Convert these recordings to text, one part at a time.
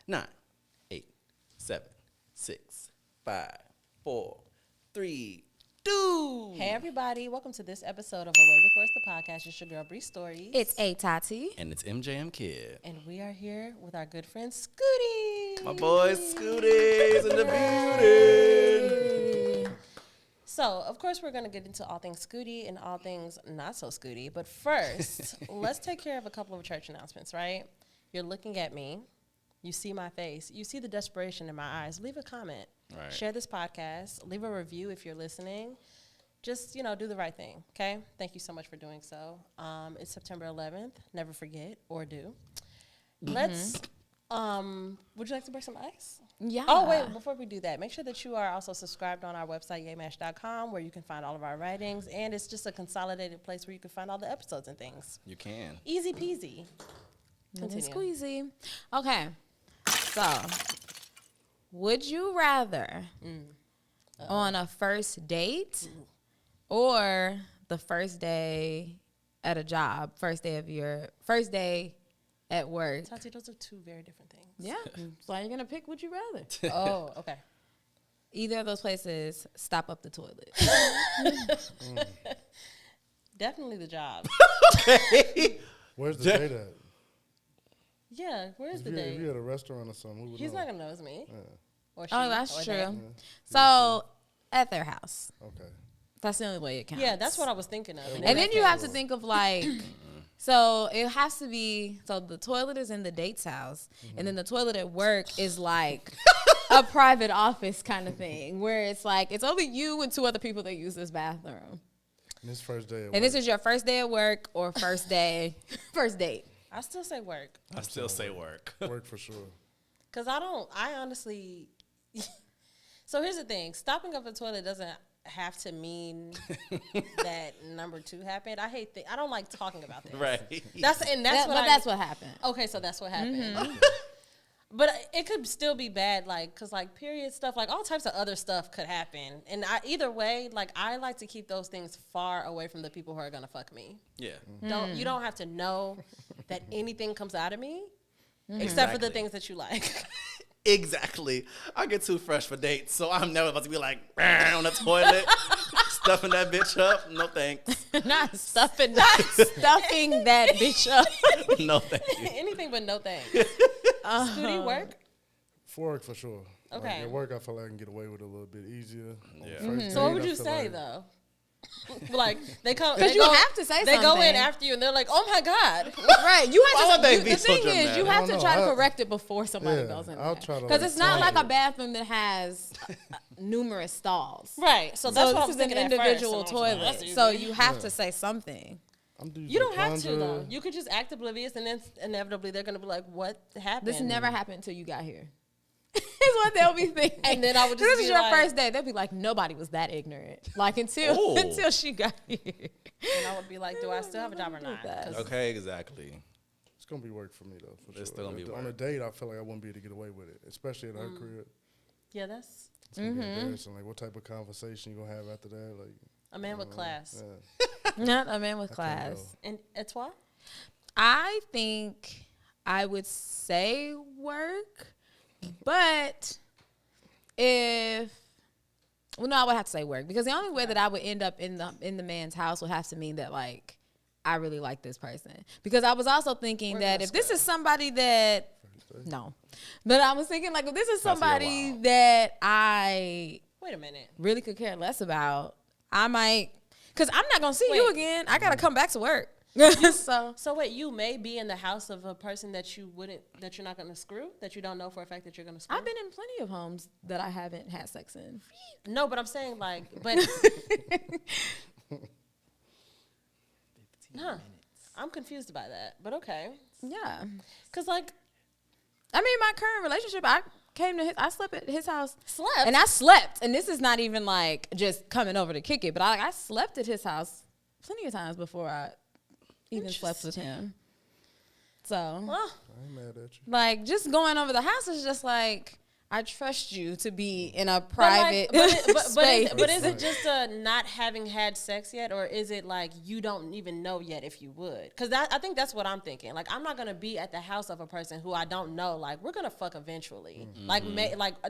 9, 8, 7, 6, 5, 4, 3, 2. Hey everybody, welcome to this episode of Away with Words, the podcast. It's your girl Bree Stories. It's A Tati. And it's MJM Kid. And we are here with our good friend Scootie. My boy Scooties in the building. So, of course, we're going to get into all things Scootie and all things not so Scootie. But first, let's take care of a couple of church announcements, right? You're looking at me. You see my face. You see the desperation in my eyes. Leave a comment. Right. Share this podcast. Leave a review if you're listening. Just, do the right thing, okay? Thank you so much for doing so. It's September 11th. Never forget or do. Let's, would you like to break some ice? Yeah. Oh, wait, before we do that, make sure that you are also subscribed on our website, yaymash.com, where you can find all of our writings. And it's just a consolidated place where you can find all the episodes and things. You can. Easy peasy. Continue. Squeezy. Okay. So, would you rather on a first date or the first day at a job, first day at work? Tati, those are two very different things. Yeah. So you're going to pick would you rather. Oh, okay. Either of those places stop up the toilet. Definitely the job. Okay. Where's the date at? Yeah, where's the If date? you're at a restaurant or something, who would He's know? not going to notice me. Yeah. Or she, Oh, that's or true. they. Yeah. So, at their house. Okay. That's the only way it counts. Yeah, that's what I was thinking of. And then you have to think of like, so it has to be, so the toilet is in the date's house, and then the toilet at work is like a private office kind of thing, where it's like, it's only you and two other people that use this bathroom. And this first day at And this is your first day at work or first date. I still say work. I still say work. work for sure. Because I honestly, so here's the thing. Stopping up the toilet doesn't have to mean that number two happened. I don't like talking about this. Right. That's what happened. Okay, so that's what happened. But it could still be bad, because period stuff, all types of other stuff could happen. And either way, I like to keep those things far away from the people who are gonna fuck me. Yeah. You don't have to know that anything comes out of me, except for the Exactly. things that you like. Exactly. I get too fresh for dates, so I'm never about to be like on the toilet, stuffing that bitch up. No thanks. Not stuffing that bitch up. No thank you. Anything but no thanks. Scootie, work? For work for sure. Okay. Like at work, I feel like I can get away with it a little bit easier. On Yeah. the first So what date, would I you feel say like- though? They come. Because They you go, have to say They go in something. after you and they're like, "Oh my god!" Right, you Why have would to. they You, be the so thing is, dramatic? you I have don't to know. try to I- correct it before somebody Yeah, goes in I'll there. try to, Because like, it's not tell like you. a bathroom that has numerous stalls. Right. So that's So what I this was is an thinking at individual first, and I was like, toilet. "That's So easy." you have to say something. I'm doing You don't have to Conjure. though. You could just act oblivious, and then inevitably they're gonna be like, "What happened?" This never happened until you got here. Is what they'll be thinking. And then I would just this be is your like- first day. They'll be like, nobody was that ignorant. Until Oh. until she got here. And I would be like, "Do I still have a job or not?" 'Cause Okay, exactly. It's gonna be work for me though. For It's sure. still gonna be On a work. date, I feel like I wouldn't be able to get away with it, especially at her crib. Yeah, that's It's gonna be embarrassing. Like, what type of conversation you gonna have after that? Like, a man with class. yeah. Not a man with I can't class. go. And Etoile? I think I would say work, but I would have to say work because the only way that I would end up in the man's house would have to mean that I really like this person. Because I was also thinking We're that gonna if this square. is somebody that but I was thinking if this is That's a somebody while. that I Wait a minute. really could care less about, I might, because I'm not gonna see you Wait. again. I gotta come back to work. So So wait, you may be in the house of a person that you're not gonna screw, that you don't know for a fact that you're gonna screw. I've been in plenty of homes that I haven't had sex in. No, but I'm saying but huh. I'm confused by that. But okay. Yeah. Cause I mean, my current relationship, I slept at his house. slept. And I slept. And this is not even just coming over to kick it, but I slept at his house plenty of times before I even slept with him. So, well, I ain't mad at you. just going over the house is just I I trust you to be in a private space. But is it just not having had sex yet, or is it like you don't even know yet if you would? Because I think that's what I'm thinking. Like, I'm not gonna be at the house of a person who I don't know. Like, we're gonna fuck eventually. Like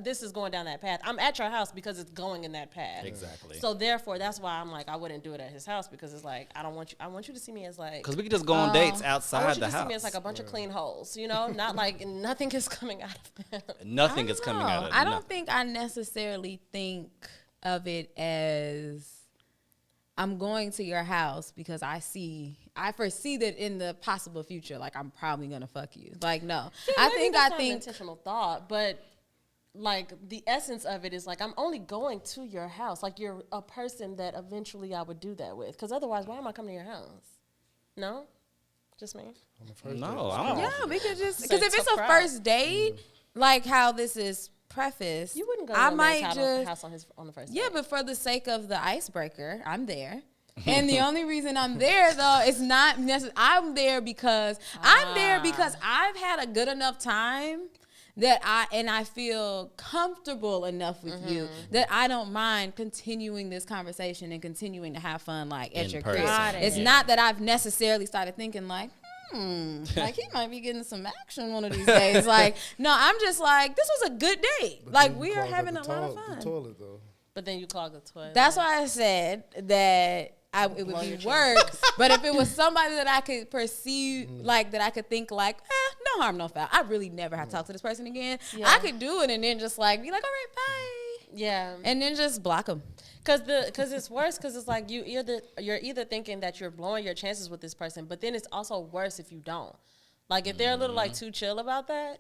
this is going down that path. I'm at your house because it's going in that path. Exactly. So therefore, that's why I'm like, I wouldn't do it at his house, because it's like, I don't want you. I want you to see me as like, Because we could just go on dates I outside want you the to house. see me as like a bunch of clean holes. You know, not like nothing is coming out of them. Nothing is coming out of it. I don't think I necessarily think of it as I'm going to your house because I foresee that in the possible future, like I'm probably gonna fuck you. Like, no, Yeah, I maybe think that's not an intentional thought, but like the essence of it is like, I'm only going to your house. Like, you're a person that eventually I would do that with. Because otherwise, why am I coming to your house? No, just me. On the first No, date. I don't. Yeah, we could just So because if it's it's a a crowd. first date, like how this is prefaced, You wouldn't go I to a might man's just house on the first yeah, date. but for the sake of the icebreaker, I'm there. And the only reason I'm there though is not necessarily I'm there because I've had a good enough time that I feel comfortable enough with you that I don't mind continuing this conversation and continuing to have fun like at In your person. crib. Got it. It's not that I've necessarily started thinking like like he might be getting some action one of these days. Like, no, I'm just like, this was a good date. But Like, then we you are clog up having the a lot of toilet- fun. The toilet though. But then you clog the toilet. That's why I said that it would Blow be your work. But if it was somebody that I could perceive, like that I could think like, no harm, no foul. I really never have to talk to this person again. Yeah. I could do it and then just like be like, all right, bye. Yeah. And then just block them. Because it's worse, because it's like you're either thinking that you're blowing your chances with this person, but then it's also worse if you don't. Like, if they're a little like too chill about that,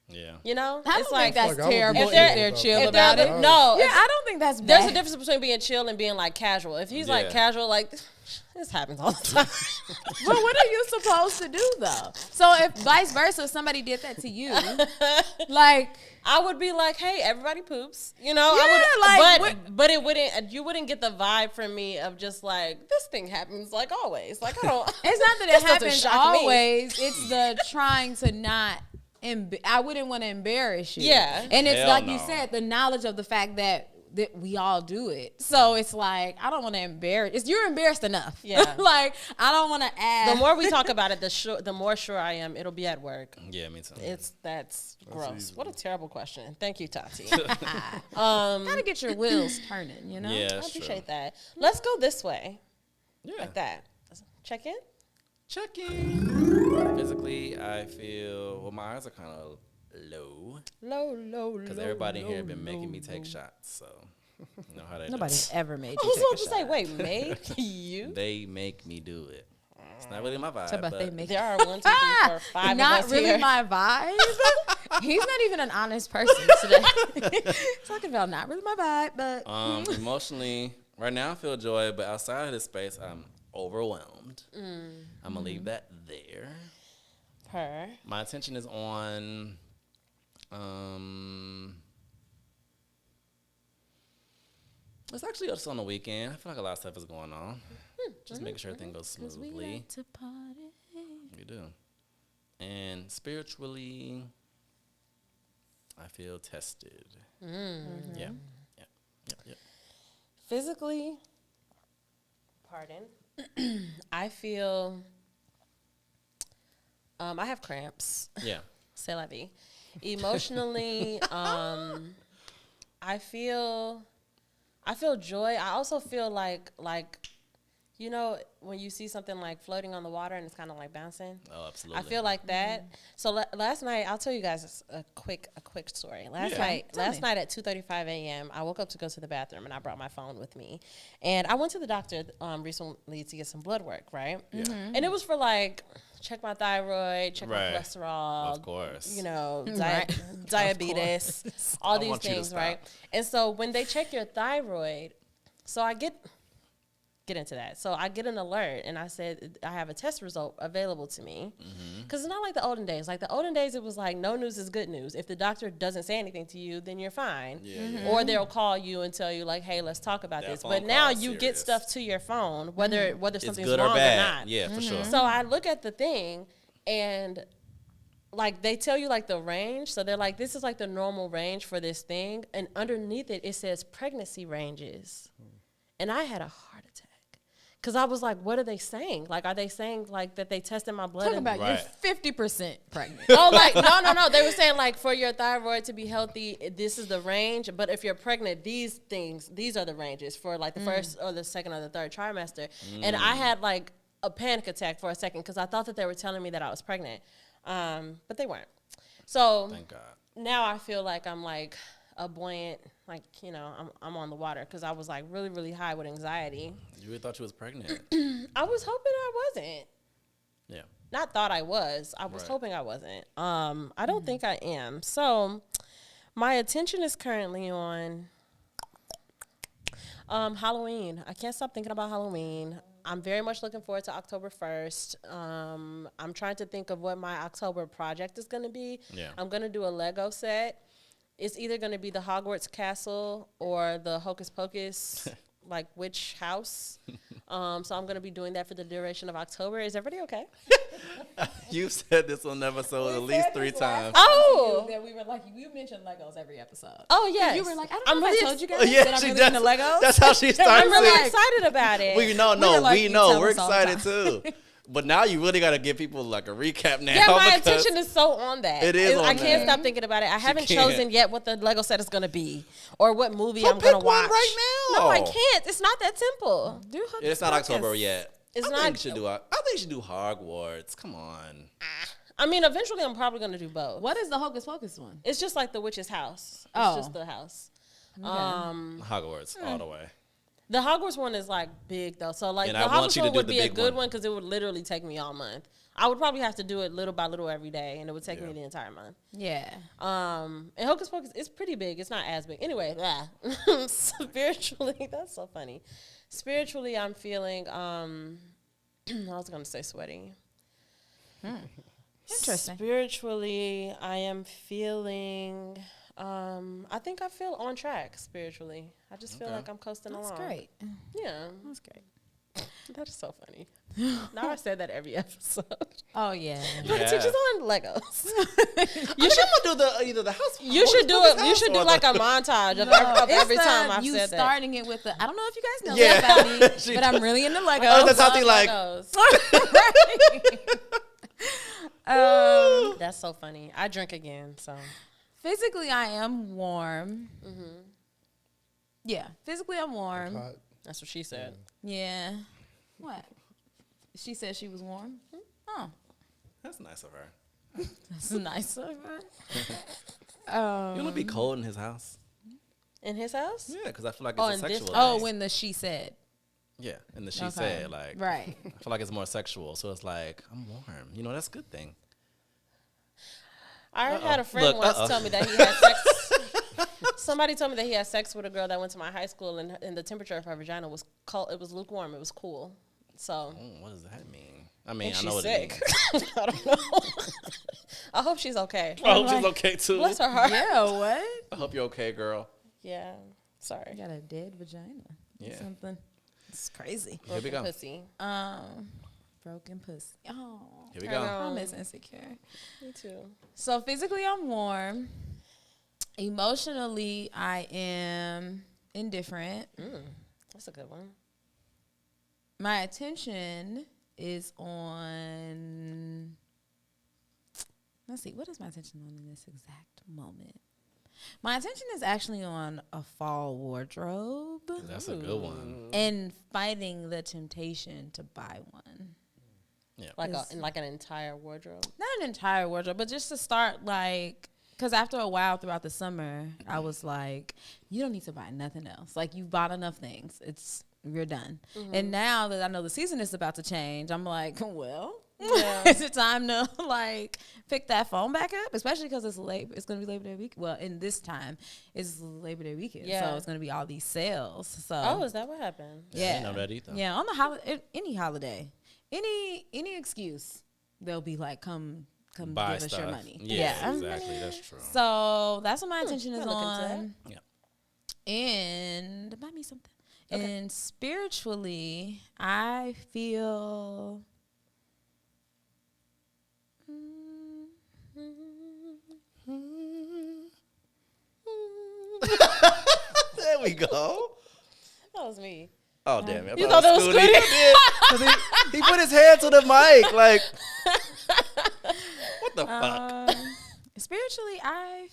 Yeah. you know, I it's don't like think that's Like, I would be terrible chill if they're about chill that. about it. No, Yeah, I don't think that's bad. there's a difference between being chill and being like casual. If he's like Yeah. casual, like this happens all the time. But what are you supposed to do though? So if vice versa, if somebody did that to you, like I would be like, hey, everybody poops, you know. Yeah, I would, like, but it wouldn't. You wouldn't get the vibe from me of just like this thing happens like always. Like, I don't. it's not that This it doesn't happens shock me. always. It's the trying to not. I wouldn't want to embarrass you. Yeah. and it's Hell like you no. said, the knowledge of the fact that we all do it. So it's like I don't want to embarrass. You're embarrassed enough. Yeah. Like I don't want to add. The more we talk about it, the more sure I am it'll be at work. Yeah, me too. That's gross. easy. What a terrible question. Thank you, Tati. gotta get your wheels turning. You know. Yeah, I that's true. appreciate that. Let's go this way, Yeah. like that. Check in. Checking. Physically, I feel my eyes are kind of low Low. because everybody here been making me take shots. So you know how they Nobody's do. ever made I you was take about a to shot. say, wait, make you? They make me do it. It's not really my vibe. Talk about but they make There are 1, 2, 3, 4, 5 Not of us really here. my vibe. He's not even an honest person today. Talking about not really my vibe, but Emotionally, right now I feel joy, but outside of this space, I'm overwhelmed. I'm gonna leave that there. Per. My attention is on it's actually just on the weekend. I feel like a lot of stuff is going on. Just making sure everything goes smoothly. to party. We do. And spiritually, I feel tested. Yeah. Physically, pardon, I feel, I have cramps. Yeah. C'est la vie. Emotionally, I feel joy. I also feel like, you know, when you see something like floating on the water and it's kind of like bouncing. Oh, absolutely. I feel like that. So last night, I'll tell you guys a quick story. Last night at 2:35 a.m., I woke up to go to the bathroom and I brought my phone with me, and I went to the doctor recently to get some blood work, right? Yeah. And it was for like check my thyroid, check Right. my cholesterol, Of course. you know, Right. diabetes, all I these want you to things, stop. right? And so when they check your thyroid, so I get into that. So I get an alert, and I said I have a test result available to me, because it's not like the olden days. Like the olden days, it was like no news is good news. If the doctor doesn't say anything to you, then you're fine. Yeah. Or they'll call you and tell you like, hey, let's talk about That this. phone But now call is you get serious. stuff to your phone, whether It's something's good wrong or bad. not. Yeah, for sure. So I look at the thing, and like they tell you like the range. So they're like, this is like the normal range for this thing. And underneath it, it says pregnancy ranges. And I had a heart attack. Because I was like, what are they saying? Like, are they saying like that they tested my blood? Talk about Right. you're 50% pregnant. Oh, like, no. They were saying like for your thyroid to be healthy, this is the range. But if you're pregnant, these are the ranges for like the first or the second or the third trimester. And I had like a panic attack for a second because I thought that they were telling me that I was pregnant. But they weren't. So Thank God. now I feel like I'm like a buoyant, like, you know, I'm on the water because I was like really, really high with anxiety. You really thought you was pregnant. I was hoping I wasn't. Yeah. Not thought I was. I was Right. hoping I wasn't. I don't think I am. So my attention is currently on Halloween. I can't stop thinking about Halloween. I'm very much looking forward to October 1st. I'm trying to think of what my October project is going to be. Yeah. I'm going to do a Lego set. It's either going to be the Hogwarts Castle or the Hocus Pocus, like, witch house. So I'm going to be doing that for the duration of October. Is everybody okay? You've said this on episode at least 3 times. Oh! That we were like, you mentioned Legos every episode. Oh, yes. You were like, I don't I'm know if really I told you ex- guys Yeah, that I'm she really does. into Legos. That's how she starts I'm really it. excited about it. We were like, we you know. tell We're us all the excited too. But now you really got to give people like a recap now. Yeah, my because attention is so on that. It is on I can't that. stop thinking about it. I haven't can't. chosen yet what the Lego set is going to be or what movie So I'm going to pick one watch. right now. No, I can't. It's not that simple. It's not October yet. It's I not- Think you should do, I think you should do Hogwarts. Come on. I mean, eventually I'm probably going to do both. What is the Hocus Pocus one? It's just like the witch's house. It's Oh. just the house. Hogwarts all the way. The Hogwarts one is like big though. So like And the I want Hogwarts you to one do would the be a big good one. one because it would literally take me all month. I would probably have to do it little by little every day, and it would take me the entire month. Yeah. And Hocus Pocus is pretty big. It's not as big. Anyway, spiritually, that's so funny. Spiritually, I'm feeling, I was going to say sweaty. Interesting. Spiritually, I am feeling, I think I feel on track spiritually. I just feel like I'm coasting That's along. great. Yeah, That's great. that is so funny. Now I said that every episode. Oh, yeah. But Yeah. teachers on Legos. You should do the either the house. You should do it. You should do like a montage of, of every time I've you said that. starting it with the, I don't know if you guys know Yeah. that about me, She but I'm really into Legos. Oh, that's something like. Legos. That's so funny. I drink again, so Physically, I am warm. Yeah, physically, I'm warm. Hot. that's what she said. Yeah. What? She said she was warm? Oh, That's nice of her. that's nice of her. You want to be cold in his house? In his house? Yeah, because I feel like Oh, it's a in this sexual. Oh, thing. when the she said. Yeah, and the she Okay. said like. Right. I feel like it's more sexual, so it's like I'm warm. You know, that's a good thing. I had a friend Look, once tell me that he had sex. Somebody told me that he had sex with a girl that went to my high school, and the temperature of her vagina was cold. It was lukewarm. It was cool. So. What does that mean? I mean, And I she's know what sick. it means. I don't know. I hope she's okay. I hope she's okay too. Bless her heart. Yeah, what? I hope you're okay, girl. Yeah. Sorry. You got a dead vagina. Yeah. Something. It's crazy. Here we go. Pussy. Broken pussy. Oh. Here we I go. know. I'm as insecure. Me too. So physically, I'm warm. Emotionally, I am indifferent. That's a good one. My attention is on. Let's see. What is my attention on in this exact moment? My attention is actually on a fall wardrobe That's a good one. and fighting the temptation to buy one. Yeah. Like an entire wardrobe. Not an entire wardrobe, but just to start like, because after a while throughout the summer, I was like, you don't need to buy nothing else. Like, you've bought enough things. You're done. And now that I know the season is about to change, I'm like, well, is it time to like pick that phone back up? Especially because it's going to be Labor Day week. Well, in this time, it's Labor Day weekend. Yeah. So it's going to be all these sales. So Oh, is that what happened? I yeah. didn't know that either. Yeah, on the holiday, any holiday, any excuse, they'll be like, come Buy give us stuff. your money. Yeah, exactly. That's true. So that's what my attention is I'll look into on. Yeah. And buy me something. Okay. And spiritually, I feel. There we go. That was me. Oh, damn it. You thought that was Scootie? He did. 'Cause he put his hand to the mic. Like, what the fuck? Spiritually, I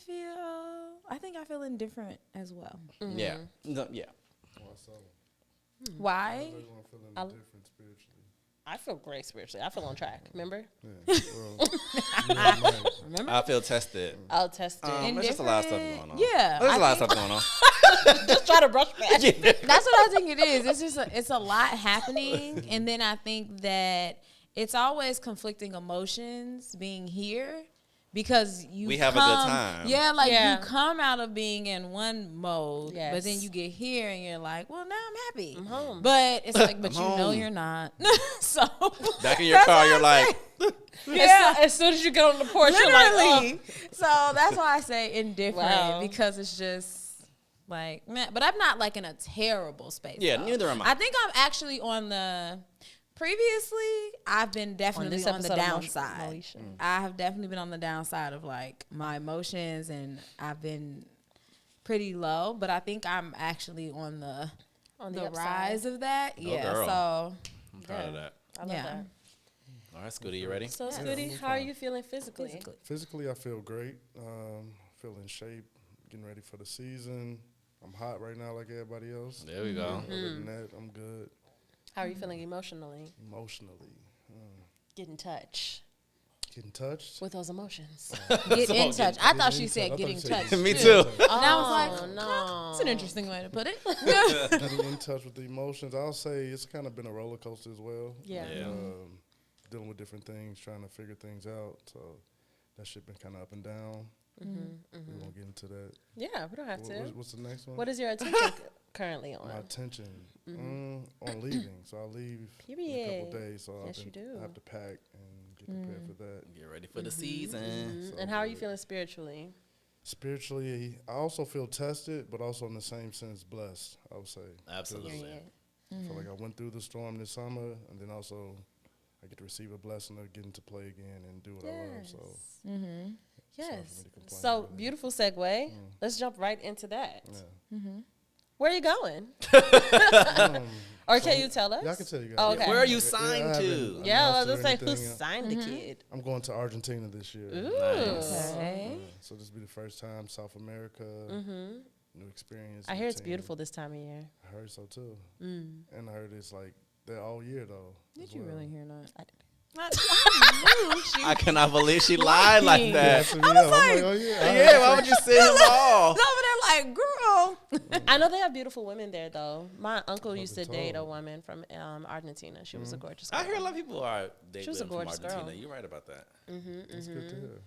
think I feel indifferent as well. Yeah. No, yeah. Why? Everyone feeling I- different spiritually. I feel great spiritually. I feel on track. Remember? Yeah. Well, yeah, right. Remember? I feel tested. I'll test it. There's just a lot of stuff going on. Yeah, There's I a lot of think- stuff going on. Just try to brush past. That's what I think it is. It's just it's a lot happening, and then I think that it's always conflicting emotions being here because We have a good time. Yeah, like Yeah. you come out of being in one mode, but Yes. then you get here and you're like, well, now I'm happy. I'm home. But it's like, but I'm you know home. you're not. So Back in your that's car, what you're I'm like, saying. Yeah. As soon as you get on the porch, you're like, Literally. So that's why I say indifferent Wow. because it's just like, man, but I'm not like in a terrible space. Yeah, though. neither am I. I think I'm actually on the. Previously, I've been definitely on the downside. I have definitely been on the downside of like my emotions, and I've been pretty low. But I think I'm actually on the upside. rise of that. Yeah. girl. So I'm proud of that. I love Yeah. that. All right, Scootie, you ready? So, Scootie, how are you feeling physically? Physically, I feel great. Feel in shape. Getting ready for the season. I'm hot right now, like everybody else. There we go. Other than that, I'm good. How are you feeling emotionally? Emotionally, Get in touch getting touched. with those emotions. get in touch. I thought she in said touch. I getting thought you said touched. Me too. too. And I was like, Oh, no. it's an interesting way to put it. Getting in touch with the emotions. I'll say it's kind of been a roller coaster as well. Yeah. Yeah. Dealing with different things, trying to figure things out. So that shit been kind of up and down. We won't get into that. Yeah, we don't have to. What's the next one? What is your attention currently on? My attention on leaving. So I leave in a Period. couple days. So Yes, you do. I have to pack and get prepared for that. Get ready for the season. And how are you feeling spiritually? Spiritually, I also feel tested, but also in the same sense blessed, I would say. 'Cause Absolutely. I feel like I went through the storm this summer, and then also I get to receive a blessing of getting to play again and do what I love. So Yes. Sorry for me to complain, So really. beautiful segue. Let's jump right into that. yeah. Where are you going? Or can you tell us? Yeah, I can tell you guys. Oh, okay. Where are you I signed haven't to? Yeah, I announced was or gonna say who anything. signed the kid. I'm going to Argentina this year. Ooh. Nice. Okay. So this will be the first time South America, new experience. I new hear it's team. beautiful this time of year. I heard so too. And I heard it's like there all year though. Did as you well. really hear that? I did. I knew she I cannot believe she lied like Lying. that. Yeah, I'm like, oh yeah. Yeah, why would you say him off? was over there like, girl. I know they have beautiful women there, though. My uncle Love used the to date a tone. woman from Argentina. She was a gorgeous girl. I hear a lot of people are dating She was a women gorgeous from Argentina. girl. You're right about that. That's good to hear.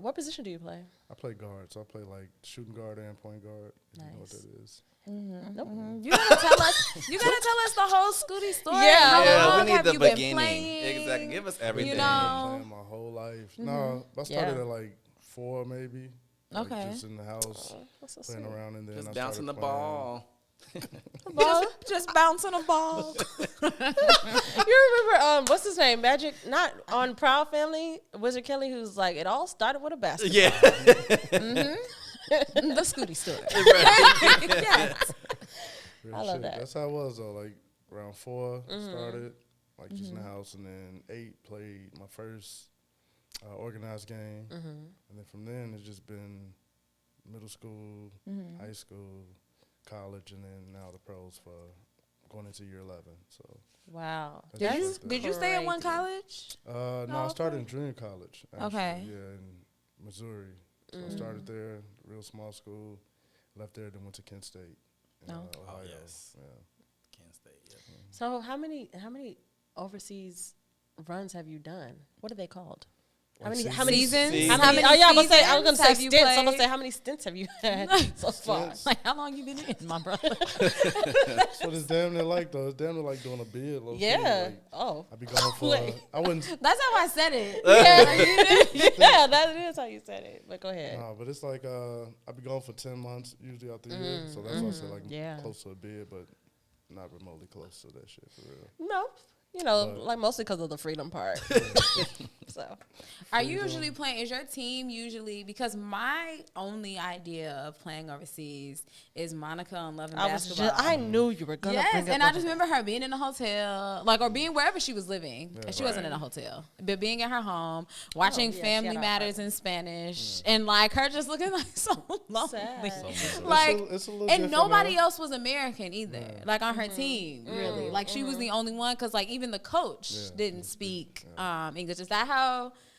What position do you play? I play guard, so I play like shooting guard and point guard. If you know what Nice. that is. Nope. You gotta tell us. You gotta tell us the whole Scootie story. Yeah. How Yeah, long we need have the you been beginning. playing? Exactly. Give us everything. You I've know. been playing my whole life. No, I started Yeah. at like 4 maybe. Like Okay. just in the house That's so playing sweet. around, and then Just I bouncing the started playing. ball. Just bouncing a ball. You remember what's his name? Magic, not on Proud Family, Wizard Kelly, who's like, it all started with a basketball. Yeah. The Scootie story. Yes. Real I love shit. that. That's how it was though. Like around 4 started, like just in the house, and then 8 played my first organized game, and then from then it's just been middle school, high school, college, and then now the pros for going into year 11. So Wow. that's Did you like the- did you stay at one Crazy. college? No, I started in junior college. Actually. Okay. Yeah, in Missouri. So I started there, real small school. Left there, then went to Kent State. In, Oh. Ohio. yes. Yeah. Can't stay. Yeah. So how many overseas runs have you done? What are they called? How many Seasons? Seasons. How many? Oh yeah, I was gonna say seasons stints. have you I'm gonna played? say how many stints have you had so far? Stints? Like, how long you been in, my brother? That's what it's damn near like though. It's damn near like doing a bid. Low key. Yeah. Like, Oh. I be going for. Wait. I wouldn't. That's how I said it. Yeah, that is how you said it. But go ahead. Nah, but it's like I be going for 10 months usually out the year. So that's why I said like Yeah. close to a bid, but not remotely close to that shit for real. No, You know, like mostly because of the freedom part. So, Are you usually playing? Is your team usually? Because my only idea of playing overseas is Monica on Love and Basketball. I knew you were gonna. Yes, bring up and I just remember her being in a hotel, like, or being wherever she was living. And she wasn't in a hotel, but being in her home, watching Family Matters in Spanish, and like her just looking like so lonely. Like, it's a little and different nobody now. else was American either, like on her team, really. Like she was the only one, because like even the coach didn't speak English. Is that how?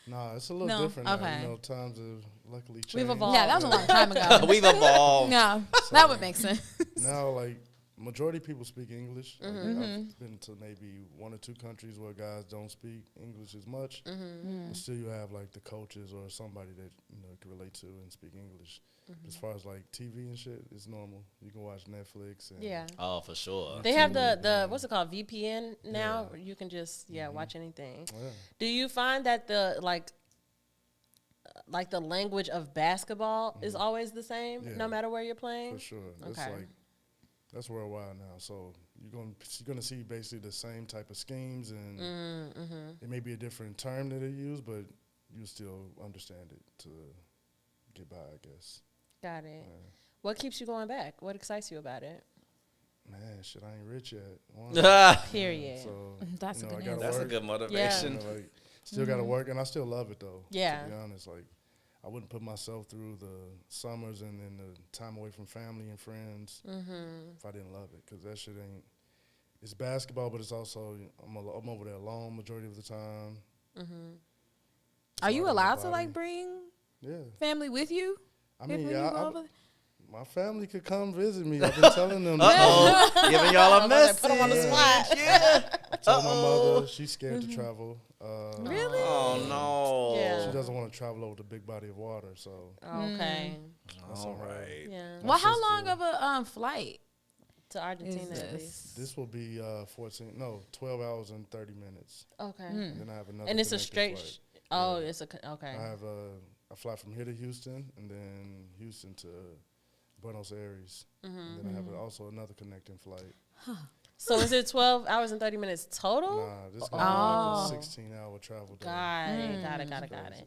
Nah, it's a little different now. Okay. You know, times have luckily changed. We've evolved. Yeah, that was a long time ago. We've evolved. No, that would make sense. Now, like, majority of people speak English. Like, I've been to maybe 1 or 2 countries where guys don't speak English as much. But still you have, like, the coaches or somebody that, you know, can relate to and speak English. As far as, like, TV and shit, it's normal. You can watch Netflix. And Oh, for sure. They have the what's it called, VPN now. Where you can just watch anything. Yeah. Do you find that the like the language of basketball is always the same no matter where you're playing? For sure. Okay. It's like, that's worldwide now. So you're gonna see basically the same type of schemes, and it may be a different term that they use, but you still understand it to get by, I guess. Got it. What keeps you going back? What excites you about it? Man, shit, I ain't rich yet. One, Period. so That's you a know, good I gotta That's a work. good motivation. You know, like, still gotta work, and I still love it though. Yeah. To be honest, like, I wouldn't put myself through the summers and then the time away from family and friends if I didn't love it, because that shit ain't. It's basketball, but it's also I'm over there alone majority of the time. Are you hard on my allowed to body. like bring Yeah, family with you? I mean, When yeah, you go over there? my family could come visit me. I've been telling them. Giving y'all a message. Put them on the spot. I told my mother she's scared to travel. Really? Oh, no. Yeah. She doesn't want to travel over the big body of water, so Okay. that's All all right. right. Yeah. Well, how sister- long of a flight To Argentina is at this? least. This will be 12 hours and 30 minutes. Okay. And then I have another. And it's a connecting straight. flight. Oh, it's a okay. I have a flight from here to Houston, and then Houston to Buenos Aires, and then I have also another connecting flight. So is it 12 hours and 30 minutes total? Nah, this is gonna be like a 16-hour travel day. Got it. Got it. Crazy.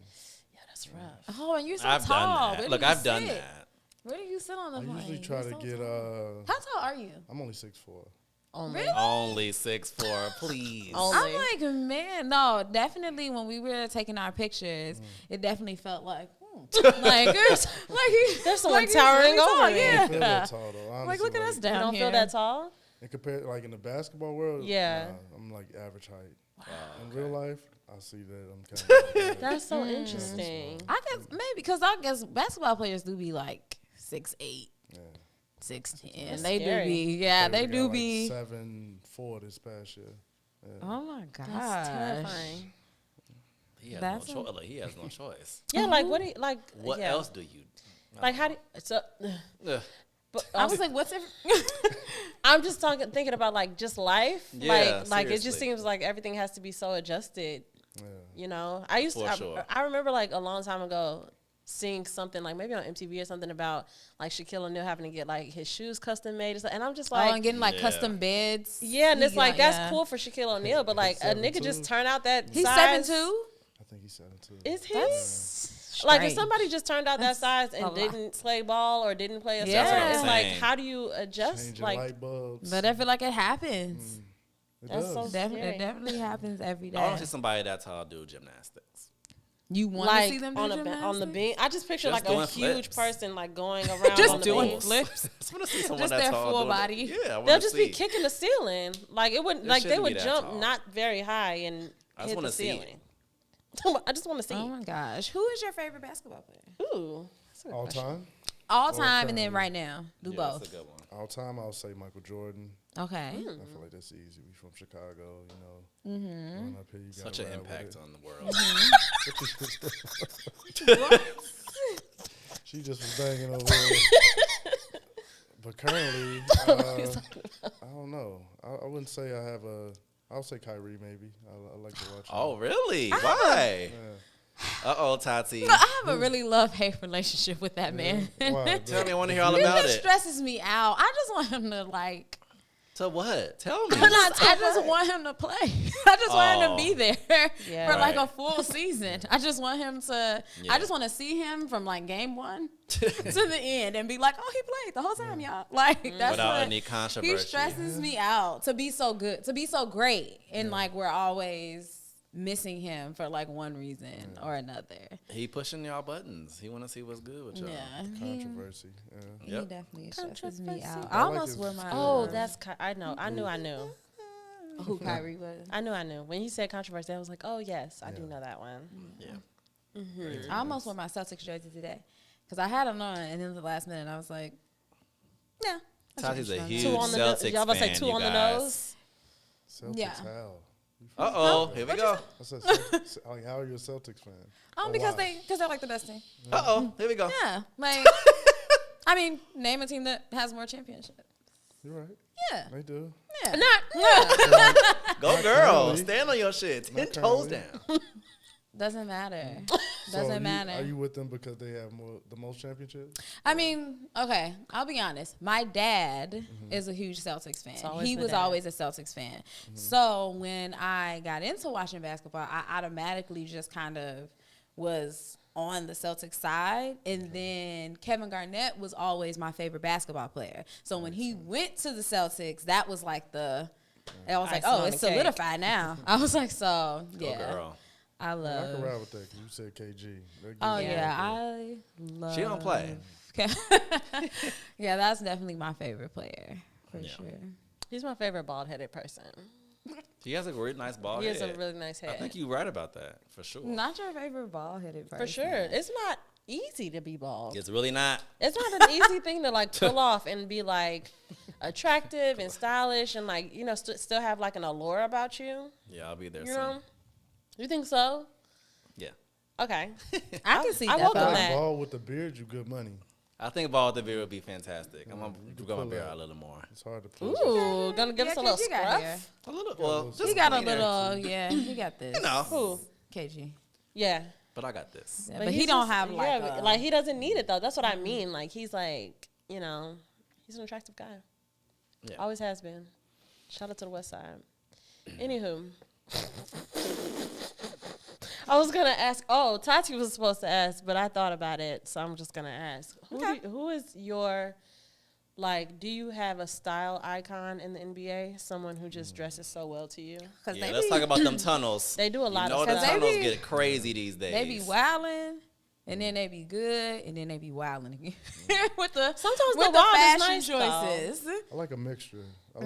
Yeah, that's rough. Oh, and you're so I've tall. done Where that. do Look, you I've done sit? that. Where do you sit on the I plane? usually try You're to so get. tall. How tall are you? I'm only 6'4". Only. Really? Only 6'4", please. Only. I'm like, man, no, definitely when we were taking our pictures, it definitely felt like, like, There's someone he's towering really tall, over me. I yeah. don't feel that tall though. Honestly, Like, look at us You down don't here. feel that tall? And compared, like in the basketball world, Yeah. nah, I'm like average height. In real life, I see that I'm kind of. That's so interesting. I guess maybe because I guess basketball players do be like 6'8", Yeah. 6'10". That's They scary. do be, yeah, they got do like be. 7'4" this past year. Yeah. Oh my gosh, That's terrifying. He has That's no choice. Like, he has no choice. Yeah, like what do you like? What yeah. else do you? Like how do you, so? Ugh. But I was like, what's it? I'm just thinking about like just life. Yeah, like it just seriously. seems like everything has to be so adjusted. Yeah. You know, I used For to. sure. I remember like a long time ago seeing something like maybe on MTV or something about like Shaquille O'Neal having to get like his shoes custom made, and I'm just like, Oh, and getting like Yeah. custom beds. yeah, and it's He like got- that's yeah. cool for Shaquille O'Neal, but like a nigga 7'2". just turn out that He's size. 7'2". I think he's 7'2". Is he? That's Like if strange. somebody just turned out that That's size a and lot. didn't play ball or didn't play a Yeah. sport, That's it's what I'm like saying. how do you adjust? Changing Like light bulbs. But I feel like it happens. It That's does. so- Definitely, scary. it definitely happens every I want day. to see somebody that tall do gymnastics. You want to like see them do on the gymnastics? beam. I just picture Just like a doing huge flips. person like going around Just on the doing beams. flips. I just want to see someone Just that their tall full doing it. body. Yeah, I They'll want to just see. be kicking the ceiling. Like it wouldn't It like they shouldn't would be that jump tall. not very high and I just hit wanna the see it. ceiling. I just want to see. Oh my gosh, who is your favorite basketball player? Ooh, that's a good All question. time? All Or time and then currently? right now. Do Yeah, both. that's a good one. All time, I'll say Michael Jordan. Okay. I feel like that's easy. We from Chicago, you know. Growing up here, you Such gotta an ride with impact it. on the world. She just was banging over there. But currently, I don't know. I wouldn't say I have a. I'll say Kyrie maybe. I like to watch. Oh, him. really? Why? Yeah. Uh-oh, Tati. I have a really love-hate relationship with that man. Why? Tell me, I want to hear all He about just it. stresses me out. I just want him to like To what? Tell me. I just want him to play. I just want him to be there Yeah. for like Right. a full season. I just want him to. Yeah. I just want to see him from like game 1 to the end and be like, oh, he played the whole time, y'all. Like that's Without what any controversy. he stresses me out to be so good, to be so great, and like we're always missing him for like one reason or another. He pushing y'all buttons. He want to see what's good with y'all. Yeah, Controversy. Yeah. he Yep. definitely stresses me Controversy. out. I I like almost his- wore my. Oh, that's I know. I knew. who Kyrie was. I knew. When you said controversy, I was like, oh yes, I do know that one. Yeah. I almost wore my Celtics jersey today because I had them on, and then the last minute I was like, "No." Tati's a huge Two on the nose. Celtics Y'all about to say fan, two you on the guys. nose? Celtics, Yeah. how? Uh-oh. Here we go. I said, like, how are you a Celtics fan? Oh, Or because why? they're like the best team. Uh-oh. Here we go. Yeah, like I mean, name a team that has more championships. You're right. Yeah, They do. yeah. Go, girl. currently. Stand on your shit. 10 Not toes currently. down. Doesn't matter. So Doesn't matter. Are you with them because they have the most championships? I mean, okay, I'll be honest. My dad is a huge Celtics fan. always He the was dad. always a Celtics fan. So when I got into watching basketball, I automatically just kind of was on the Celtics side. And then Kevin Garnett was always my favorite basketball player. So when he went to the Celtics, that was like and I was like, Icing oh, on it's the cake. solidified now. I was like, so, Go, yeah. girl. I I love. can ride with that 'cause you said KG. That gives Oh me yeah, hope. I love. She don't play. Yeah, that's definitely my favorite player for Yeah. sure. He's my favorite bald-headed person. He has a really nice ball He head. has a really nice I head. think you're right about that, for sure. Not your favorite ball-headed person. For sure. It's not easy to be bald. It's really not. It's not an easy thing to like pull off and be like attractive and stylish and like, you know, still have like an allure about you. Yeah, I'll be there You soon. know? You think so? Yeah. Okay. I can see I that. welcome though. Like that. ball with the beard, you good money. I think ball with the beard would be fantastic. I'm going you to can grow my pull beard up. out a little more. It's hard to play. Ooh, gonna give Yeah, us a little KG got hair. scruff. A little, well, He just He got a cleaner. little, yeah, he got this. You know. Who? KG. Yeah. But I got this. Yeah, but he he's don't just- have like yeah, a, like he doesn't need it though. That's what I mean. Like he's like, you know, he's an attractive guy. Yeah. Always has been. Shout out to the West Side. Anywho. I was gonna ask. Oh, Tati was supposed to ask, but I thought about it, so I'm just gonna ask. Who is your, like? Do you have a style icon in the NBA? Someone who just dresses so well to you? because Yeah, they let's be, talk about them tunnels. They do a lot you know of the stuff. tunnels They be- get crazy these days. they be wilding, and then they be good, and then they be wilding again with the Sometimes with the the wild is fashion nice, though. choices. I like a mixture. I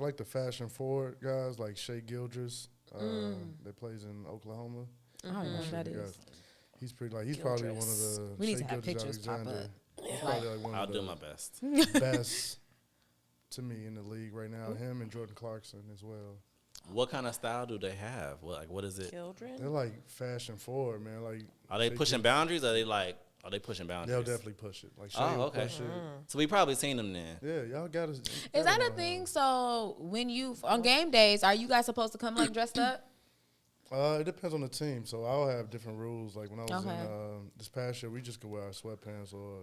like the fashion forward guys like Shea Gildress. That plays in Oklahoma. I don't even know what that You is. guys- He's pretty like he's probably one of the We need Shea to have Gildress pictures pop Alexander. up. He's probably like one I'll of do the my best. best to me in the league right now. Him and Jordan Clarkson as well. What kind of style do they have? What is it? Children. They're like fashion forward, man. Like Are they Shea pushing boundaries? Are they pushing boundaries? They'll definitely push it. Like Shea Oh, will okay. push it. So we probably seen them then. Yeah, y'all got to. Is that a thing? So when you on game days, are you guys supposed to come like dressed up? It depends on the team. So I'll have different rules. Like when I was Okay. in this past year, we just could wear our sweatpants or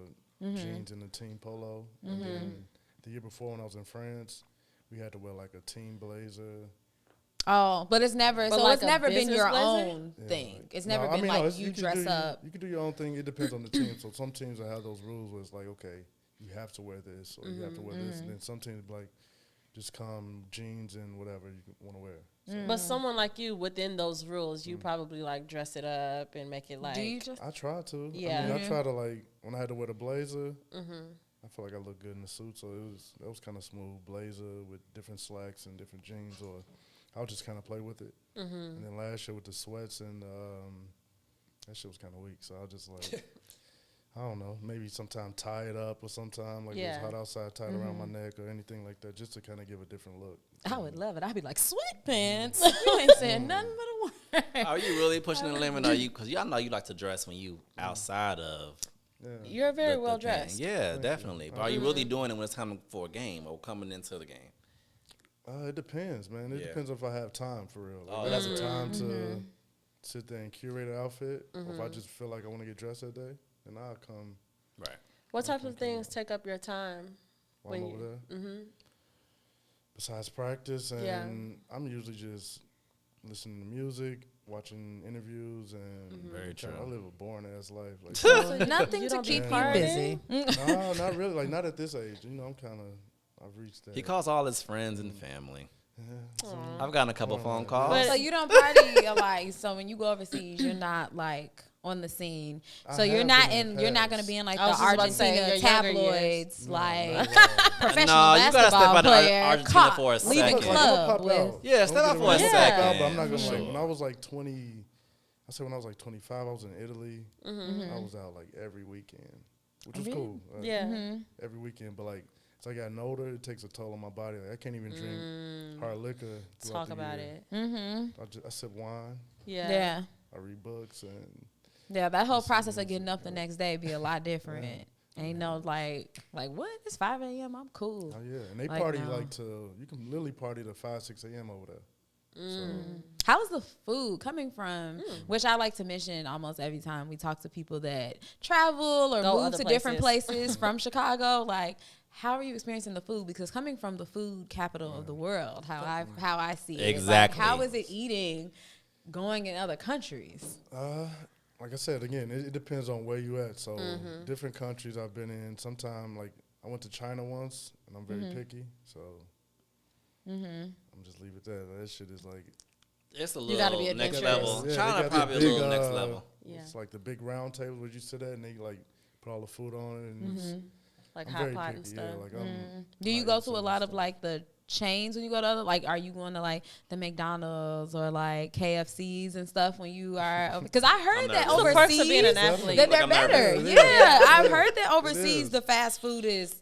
jeans in the team polo. And then the year before, when I was in France, we had to wear like a team blazer. Oh, but it's never. But So like it's a never been business your blazer? own Yeah, thing. like- It's No, never I been mean, like no, it's- you can dress do, up. You can do your own thing. It depends on the team. So some teams will have those rules where it's like, okay, you have to wear this or you have to wear this. And then some teams be like, just come jeans and whatever you want to wear. So But someone like you, within those rules, you probably like dress it up and make it like. Do you just? I try to. Yeah. I mean, I try to like when I had to wear the blazer. I feel like I look good in the suit, so that was kind of smooth blazer with different slacks and different jeans, or I'll just kind of play with it. And then last year with the sweats and that shit was kind of weak, so I just like I don't know, maybe sometime tie it up or sometime like Yeah. it was hot outside, tie it around my neck or anything like that, just to kind of give a different look. I would love it. I'd be like sweatpants. You ain't saying nothing but a word. Are you really pushing the limit? Are you? Because y'all know you like to dress when you outside of. Yeah. You're very the well thing. dressed. Yeah, definitely. But are you really doing it when it's coming for a game or coming into the game? It depends, man. It Yeah. depends if I have time for real. Like, Oh, if I that's have real. time to sit there and curate an outfit. Or if I just feel like I want to get dressed that day, then I'll come Right. What types of things take up your time? while I'm When over there. besides practice, and Yeah. I'm usually just listening to music, watching interviews, and Very true. I live a boring ass life. Like, Nothing You to don't be keep you partying? busy. no, not really. Like, not at this age. You know, I've reached that. He calls all his friends and family. Yeah, I've gotten a couple phone calls. But- So you don't party a lot. So when you go overseas, you're not like on the scene. I So you're have not been in in. the You're not past. gonna be in like I the was just about to say, Argentina your younger tabloids, No, like not at all. professional No, you gotta step basketball out of player Argentina caught for a leaving second. Like, I'ma club pop with. out. Yeah, Don't step get out me for a wrong, I'ma pop second. out, but I'm not gonna Sure. like. When I was like 20, I said when I was like 25, I was in Italy. I was out like every weekend, which was cool. Like, Yeah. every weekend, but like as I got older, it takes a toll on my body. Like, I can't even drink hard liquor. throughout Talk the about year. it. I sip wine. Yeah. Yeah. I read books, and Yeah, that whole process of getting up the next day be a lot different. Ain't no like what? It's 5 a.m. I'm cool. oh yeah, and they Like, party no. like to. You can literally party to 5, 6 a.m. over there. So, How's the food coming from? Which I like to mention almost every time we talk to people that travel or Go move other to different places. places from Chicago. Like, how are you experiencing the food? Because coming from the food capital of the world, how I see it, Exactly. Like, how is it eating going in other countries? like I said again, it depends on where you at. So different countries I've been in. Sometime like I went to China once, and I'm very picky. So I'm just leave it there. That shit is like It's a You gotta little be next adventurous. level. Yeah, they China got the probably a big, little next level. Yeah. It's like the big round tables where you sit at, and they like put all the food on it. And it's, Like I'm hot very pot picky. and stuff. Yeah, like I'm Do you not go eating to a some lot of stuff. like the chains when you go to other, like, are you going to like the McDonald's or like KFCs and stuff when you are? Because I heard that nervous. The perks of being overseas an athlete. that Like, they're I'm better. nervous. Yeah, It is. I've Yeah. heard that It overseas is. the fast food is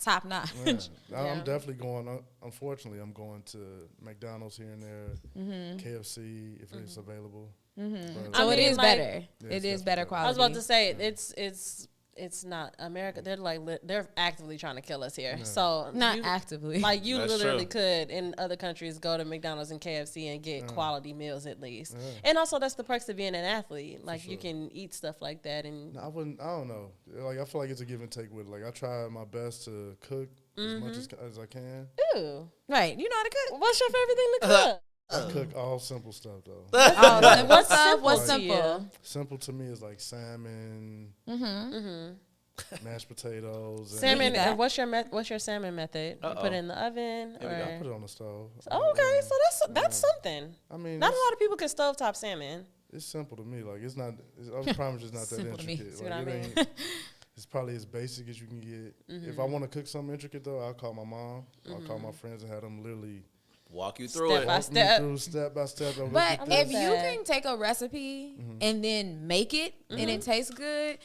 top notch. Yeah. Yeah. I'm definitely going. Unfortunately, I'm going to McDonald's here and there, KFC if it's available. But So I it mean, is like- better. Yeah, It it's is better definitely quality. I was about to say it's not America. They're like they're actively trying to kill us here. So Not you, actively. like you That's literally true. could in other countries go to McDonald's and KFC and get quality meals at least. And also that's the perks of being an athlete. Like you can eat stuff like that and no, I wouldn't. I don't know. Like I feel like it's a give and take with. Like I try my best to cook as much as I can. Ew. Right. You know how to cook. What's your favorite thing to cook? I cook all simple stuff though. Oh, simple What's stuff? simple What's to simple? Simple to me is like salmon, mashed potatoes. And Salmon. that. And what's your salmon method? You put it in the oven Here we go. I or put it on the stove. oh, okay, so that's something. I mean, Not a lot of people can stovetop salmon. it's simple to me. Like it's not. I promise it's not that Simple to me. intricate. See Like, what I it mean? ain't. It's probably as basic as you can get. If I want to cook something intricate though, I'll call my mom. I'll call my friends and have them literally Walk you through Step it. by walk me step. through step by step. And But look at if this. you that. can take a recipe and then make it and it tastes good,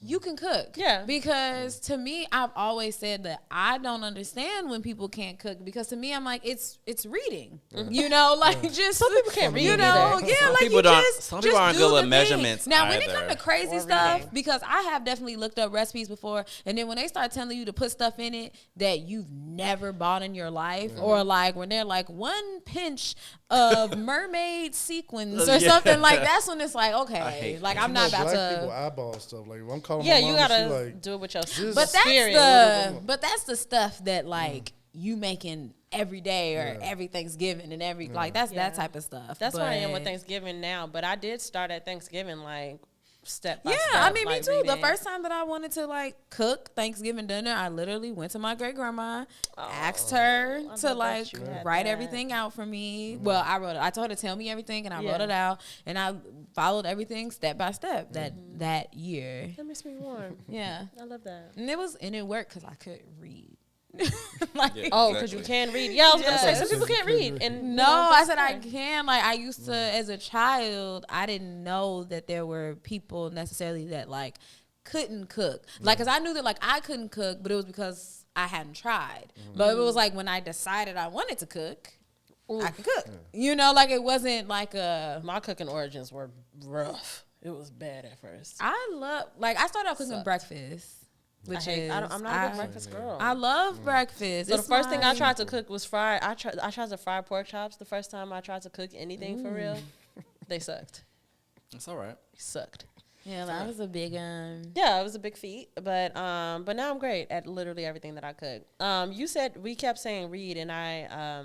you can cook. Yeah. Because to me, I've always said that I don't understand when people can't cook because to me, I'm like, it's reading. You know, like just some people can't read You know, either. yeah, Some like people you don't- just some people aren't do good with the thing. measurements Now, when it either. comes to crazy Or stuff, reading. because I have definitely looked up recipes before, and then when they start telling you to put stuff in it that you've never bought in your life, or like when they're like 1 pinch of mermaid sequins or Yeah. something like that's when it's like, okay, hate like that. I'm You not know, about black people to. eyeball stuff. Like if I'm calling Yeah, my you mom, and gotta she like, do it with your But But spirit. that's the stuff that like you making every day or every Thanksgiving and every like that's Yeah. that type of stuff. That's where I am with But- Thanksgiving now. But I did start at Thanksgiving like step by Yeah, step. I mean, like, me too. The reading. first time that I wanted to like cook Thanksgiving dinner, I literally went to my great grandma, asked her I to love like that you had write that. everything out for me. Well, I wrote it. I told her to tell me everything, and I Yeah. wrote it out, and I followed everything step by step that year. That makes me warm. Yeah, I love that. and it worked because I couldn't read. Like, Yeah. Oh, because you can read. Yeah, I was gonna say some Yes. people can't read. And no, I said I can. Like I used to, as a child, I didn't know that there were people necessarily that like couldn't cook. Like, cause I knew that like I couldn't cook, but it was because I hadn't tried. But it was like when I decided I wanted to cook, I could cook. You know, like it wasn't like a. My cooking origins were rough. It was bad at first. I love like I started off cooking Sucked. breakfast, which is I'm not a good breakfast girl. I love breakfast. So the It's first thing I my- tried to cook was fried. I tried to fry pork chops the first time I tried to cook anything for real. They sucked. It's all right. Sucked. Yeah, that was a big Yeah, it was a big feat, but now I'm great at literally everything that I could. You said we kept saying read, and I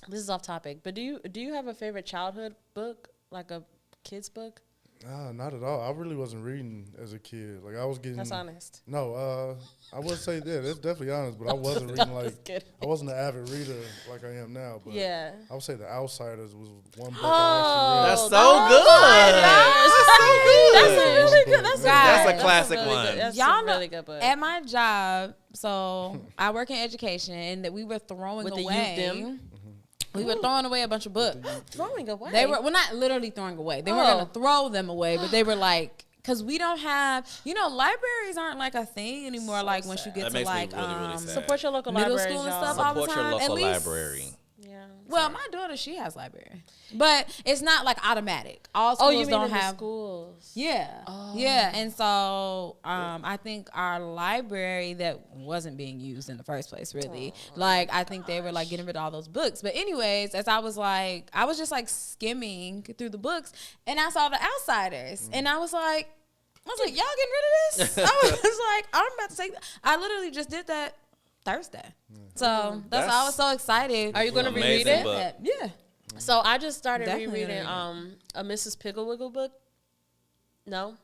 this is off topic, but do you have a favorite childhood book, like a kid's book? Nah, not at all. I really wasn't reading as a kid. Like I was getting. That's honest. No, I would say that's definitely honest. But I wasn't reading Just kidding. I wasn't an avid reader like I am now. But Yeah. I would say The Outsiders was one book Oh, That's I so good. That's a really good. That's a classic one. That's Y'all a know, really good book. at my job, so I work in education, and that we were throwing With the youth away. dem? We were throwing away a bunch of books. Throwing away. They were not literally throwing away. They weren't gonna throw them away, but they were like, because we don't have, libraries aren't like a thing anymore. So like once sad. you get That to makes me like really, really sad. support your local middle libraries, school and y'all. stuff all the Support your time. At local least, library. Yeah. well, my daughter, she has library, but it's not like automatic. All schools Oh, you mean don't in the have schools? Yeah. Oh. Yeah. And so I think our library that wasn't being used in the first place, really. Like, I think they were like getting rid of all those books. But anyways, as I was just like skimming through the books, and I saw The Outsiders. And I was like, y'all getting rid of this? I was like, I'm about to say, I literally just did that Thursday. So that's why I was so excited. Are you going to reread Amazing it? book. Yeah. So I just started Definitely rereading gonna a Mrs. Pigglewiggle book. No.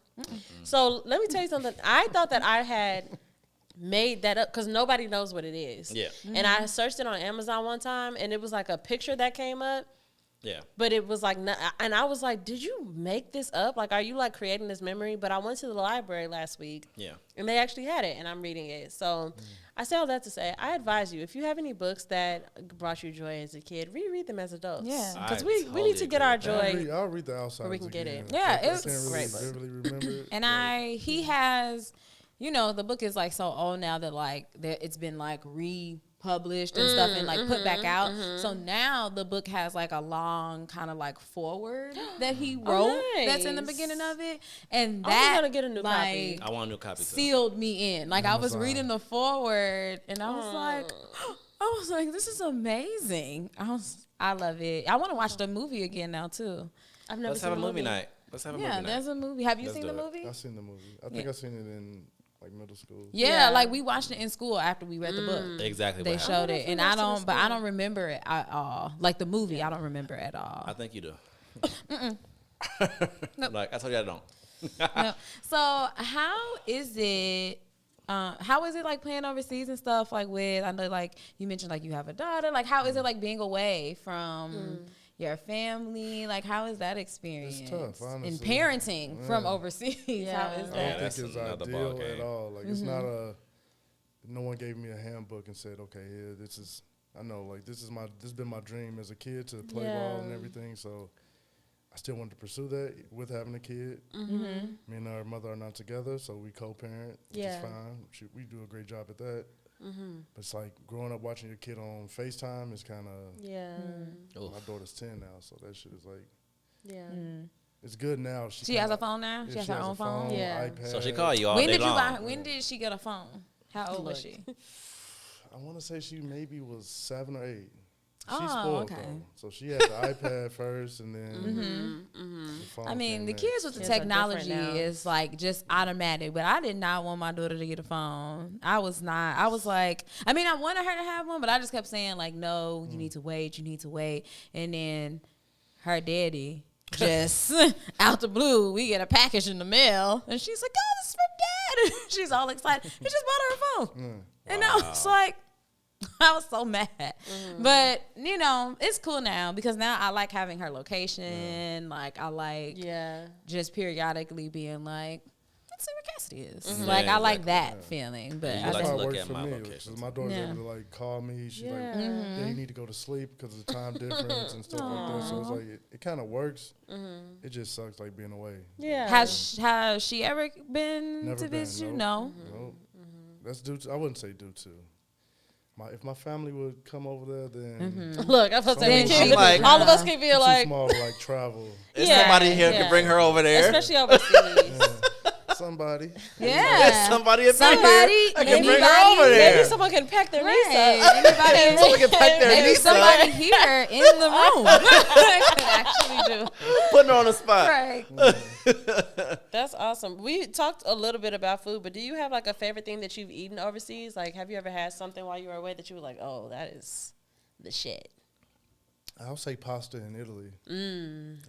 So let me tell you something. I thought that I had made that up because nobody knows what it is. Yeah. And I searched it on Amazon one time, and it was like a picture that came up. Yeah. But it was like, and I was like, did you make this up? Like, are you like creating this memory? But I went to the library last week. Yeah. And they actually had it, and I'm reading it. So I say all that to say, I advise you, if you have any books that brought you joy as a kid, reread them as adults. Yeah. Because I we totally need to get agree our with that. joy. I'll read The Outsiders where we can get again. it. Yeah, I it's can't really great book. vividly remember it. And he has, the book is like so old now that like it's been like republished and stuff and like put back out. So now the book has like a long kind of like forward that he wrote that's in the nice. beginning of it, and I'm that gonna get a new copy. I want a new copy too. sealed me in. Like I was Amazon. reading the forward and I was like, this is amazing. I love it. I want to watch the movie again now too. I've never Let's seen have a the movie night. Let's have a movie Yeah, night. there's a movie. Have you Let's seen the do it. movie? I've seen the movie. I think I've seen it in like middle school. Yeah, Yeah. like we watched it in school after we read the book. Exactly. They what happened. showed know it, if we and watched it in but I school. don't remember it at all. Like the movie, I don't remember at all. I think you do. Like I told you I don't. No. So how is it? How is it like playing overseas and stuff? Like I know like you mentioned like you have a daughter. Like how is it like being away from your family? Like how is that experience? It's tough, honestly. And parenting from overseas. Yeah. How is I that? don't that's think it's another ideal ball game. at all. Like it's not no one gave me a handbook and said, okay, here, this is. I know, like this has been my dream as a kid to play ball and everything. So I still wanted to pursue that with having a kid. Me and our mother are not together, so we co-parent, which is fine. We do a great job at that. But it's like growing up watching your kid on FaceTime is kind of. Yeah. My daughter's 10 now, so that shit is like. Yeah. It's good now. She has a phone now. Yeah, She has her a own phone. Yeah. iPad. So she called you all When day did you long. buy? When did she get a phone? How old was she? I want to say she maybe was 7 or 8. She's Oh, spoiled okay. though. So she had the iPad first, and then the phone I mean, came the next. kids with the Kids are different technology now. is like just automatic. But I did not want my daughter to get a phone. I was like, I mean, I wanted her to have one, but I just kept saying like, no, you need to wait, you need to wait. And then her daddy just out the blue, we get a package in the mail, and she's like, oh, this is from Dad. She's all excited. He just bought her a phone, and I was like. I was so mad. But, it's cool now because now I like having her location. Like, I like just periodically being like, let's see where Cassidy is. Like, Yeah, I like exactly. that feeling. But You I like think, to How it look works at for my me. locations. 'Cause my daughter's Yeah. able to like call me. She's like, Yeah. yeah, you need to go to sleep because of the time difference and stuff like that. So it's like it kind of works. It just sucks like being away. Yeah. has she ever been Never to been, visit you? nope. No. Nope. That's due to. I wouldn't say due to. If my family would come over there, then Look, I'm supposed to say, Someone- we I'm like- all of us can be too like, small to like travel. Is Yeah, somebody here yeah. can bring her over there? especially overseas. Somebody. Yeah. Somebody up Somebody, here. I can bring anybody, her over there. Maybe someone can pack their niece Right. up. Anybody, Someone can pack their maybe niece somebody up. here in the room could actually do. Putting her on the spot. Right. That's awesome. We talked a little bit about food, but do you have like a favorite thing that you've eaten overseas? Like, have you ever had something while you were away that you were like, oh, that is the shit? I'll say pasta in Italy.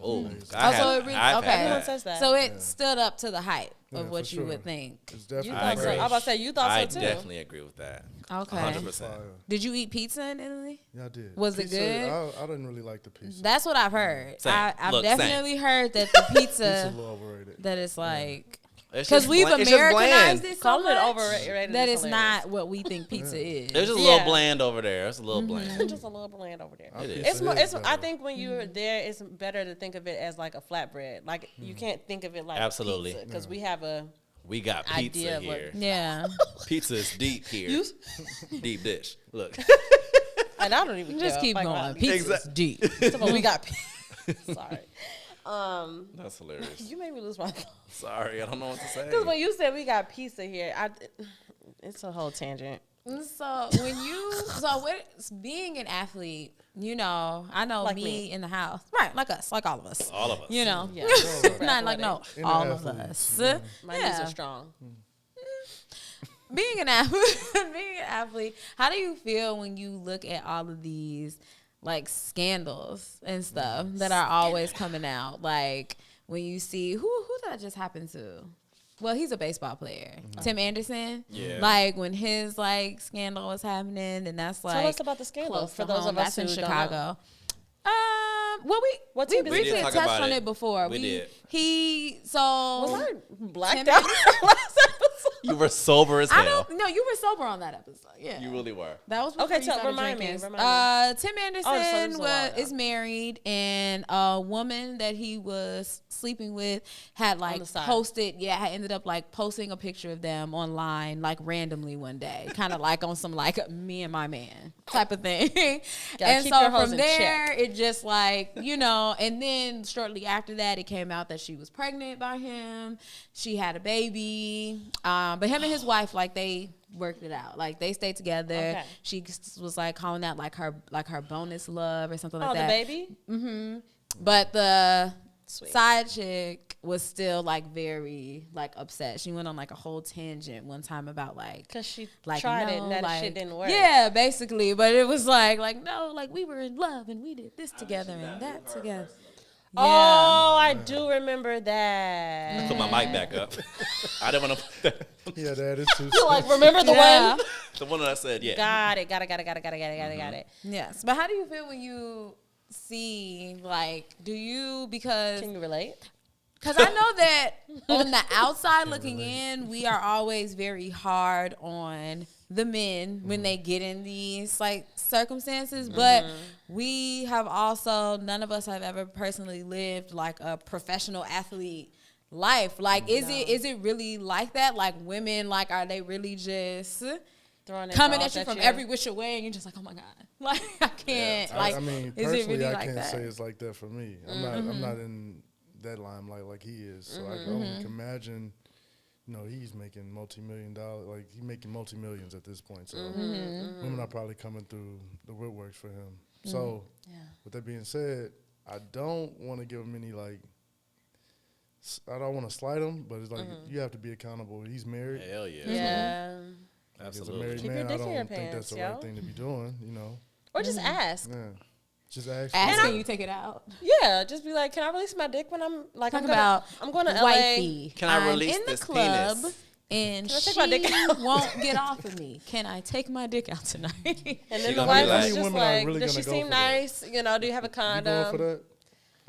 Oh, Everyone says that. So it stood up to the hype Yeah, of what for you sure. would think. It's You definitely thought so. agree. I was about to say, you thought I so too. definitely agree with that. Okay. 100%. fire. Did you eat pizza in Italy? Yeah, I did. Was it Pizza, good? I didn't really like the pizza. That's what I've heard. Same. I've Look, definitely heard that the Pizza's pizza a little overrated. that is like It's because just we've bland. It's just Americanized bland. it so Calling it much overrated that is is not what we think pizza is. It's just a Yeah. little bland over there. It's a little bland. just a little bland over there. Our It is. pizza It's more. is It's. I better. think when you're there, it's better to think of it as like a flatbread. Like you can't think of it like Absolutely. because we have a We got Idea pizza of what- here. Yeah. Pizza is deep here. you. Deep dish. Look. And I don't even Just care. keep Like, going. wow. Pizza's deep. But we got. Sorry. That's hilarious. You made me lose my thought. Sorry, I don't know what to say. Because when you said we got pizza here, it's a whole tangent. So being an athlete, you know, I know Like me, me. in the house, right? Like us, like all of us. All of us. You know, Yeah. not like no, In all the of athletes, us. My knees are strong. Being an athlete, how do you feel when you look at all of these like scandals and stuff that are always coming out? Like when you see who did that just happen to? Well, he's a baseball player, Tim Anderson. Yeah. Like when his like scandal was happening, and that's like Tell us about the scandal close for to those home. of us That's who in don't know. Chicago. Well, What we team is it? briefly We did talk touched about on it. it before. We did. Was I blacked Tim out last episode? You were sober as I hell. don't. No, you were sober on that episode. Yeah, You really were. That was before Okay, you so started remind me, drinking. remind me. Tim Oh, so Anderson this was a while ago. is married, and a woman that he was sleeping with had like the side. posted. Yeah, had ended up like posting a picture of them online like randomly one day, kind of like on some like me and my man type of thing. And keep so your hoes from in there, check. it just like and then shortly after that, it came out that she was pregnant by him. She had a baby, but him and his wife like they worked it out. Like they stayed together. Okay. She was like calling that like her bonus love or something Oh, like the that. baby? But the Sweet. side chick was still like very like upset. She went on like a whole tangent one time about like Because she like tried it no, and that like, shit didn't work. Yeah, basically. But it was like no, like we were in love and we did this together and that together. Oh, I do remember that. Put my mic back up. I didn't want to put that. Yeah, that is too. Like, remember the Yeah. one? The one that I said, yeah. Got it. Yes, but how do you feel when you see like because Can you relate? Because I know that on the outside looking in, we are always very hard on the men when they get in these like circumstances. But we have also, none of us have ever personally lived like a professional athlete life. Like, is it really like that? Like women, like, are they really just Throwing coming balls at you from you. every which way and you're just like, oh my God. Like, I can't. Like, I mean, is personally, it really I like can't that? say it's like that for me. I'm not in that limelight like he is. So I can only imagine. He's making multi-million-dollar, like he's making multi-millions at this point. So women are probably coming through the woodworks for him. So with that being said, I don't want to give him any like. I don't want to slight him, but it's like you have to be accountable. He's married. Hell yeah. Yeah. As a Absolutely. married Keep your man, I dick in your don't think pants, that's the yo. right thing to be doing. Or just ask. Yeah. Just ask. Asking you take it out. Yeah, just be like, can I release my dick when I'm like, Talk I'm about going to LA. wifey. Can I I'm release in the this club penis? and Can I take she my dick out? won't get off of me. Can I take my dick out tonight? And She then the gonna be wife like- is How just many women are like, really does she gonna go seem for that? nice? Do you have a You going for condom? that?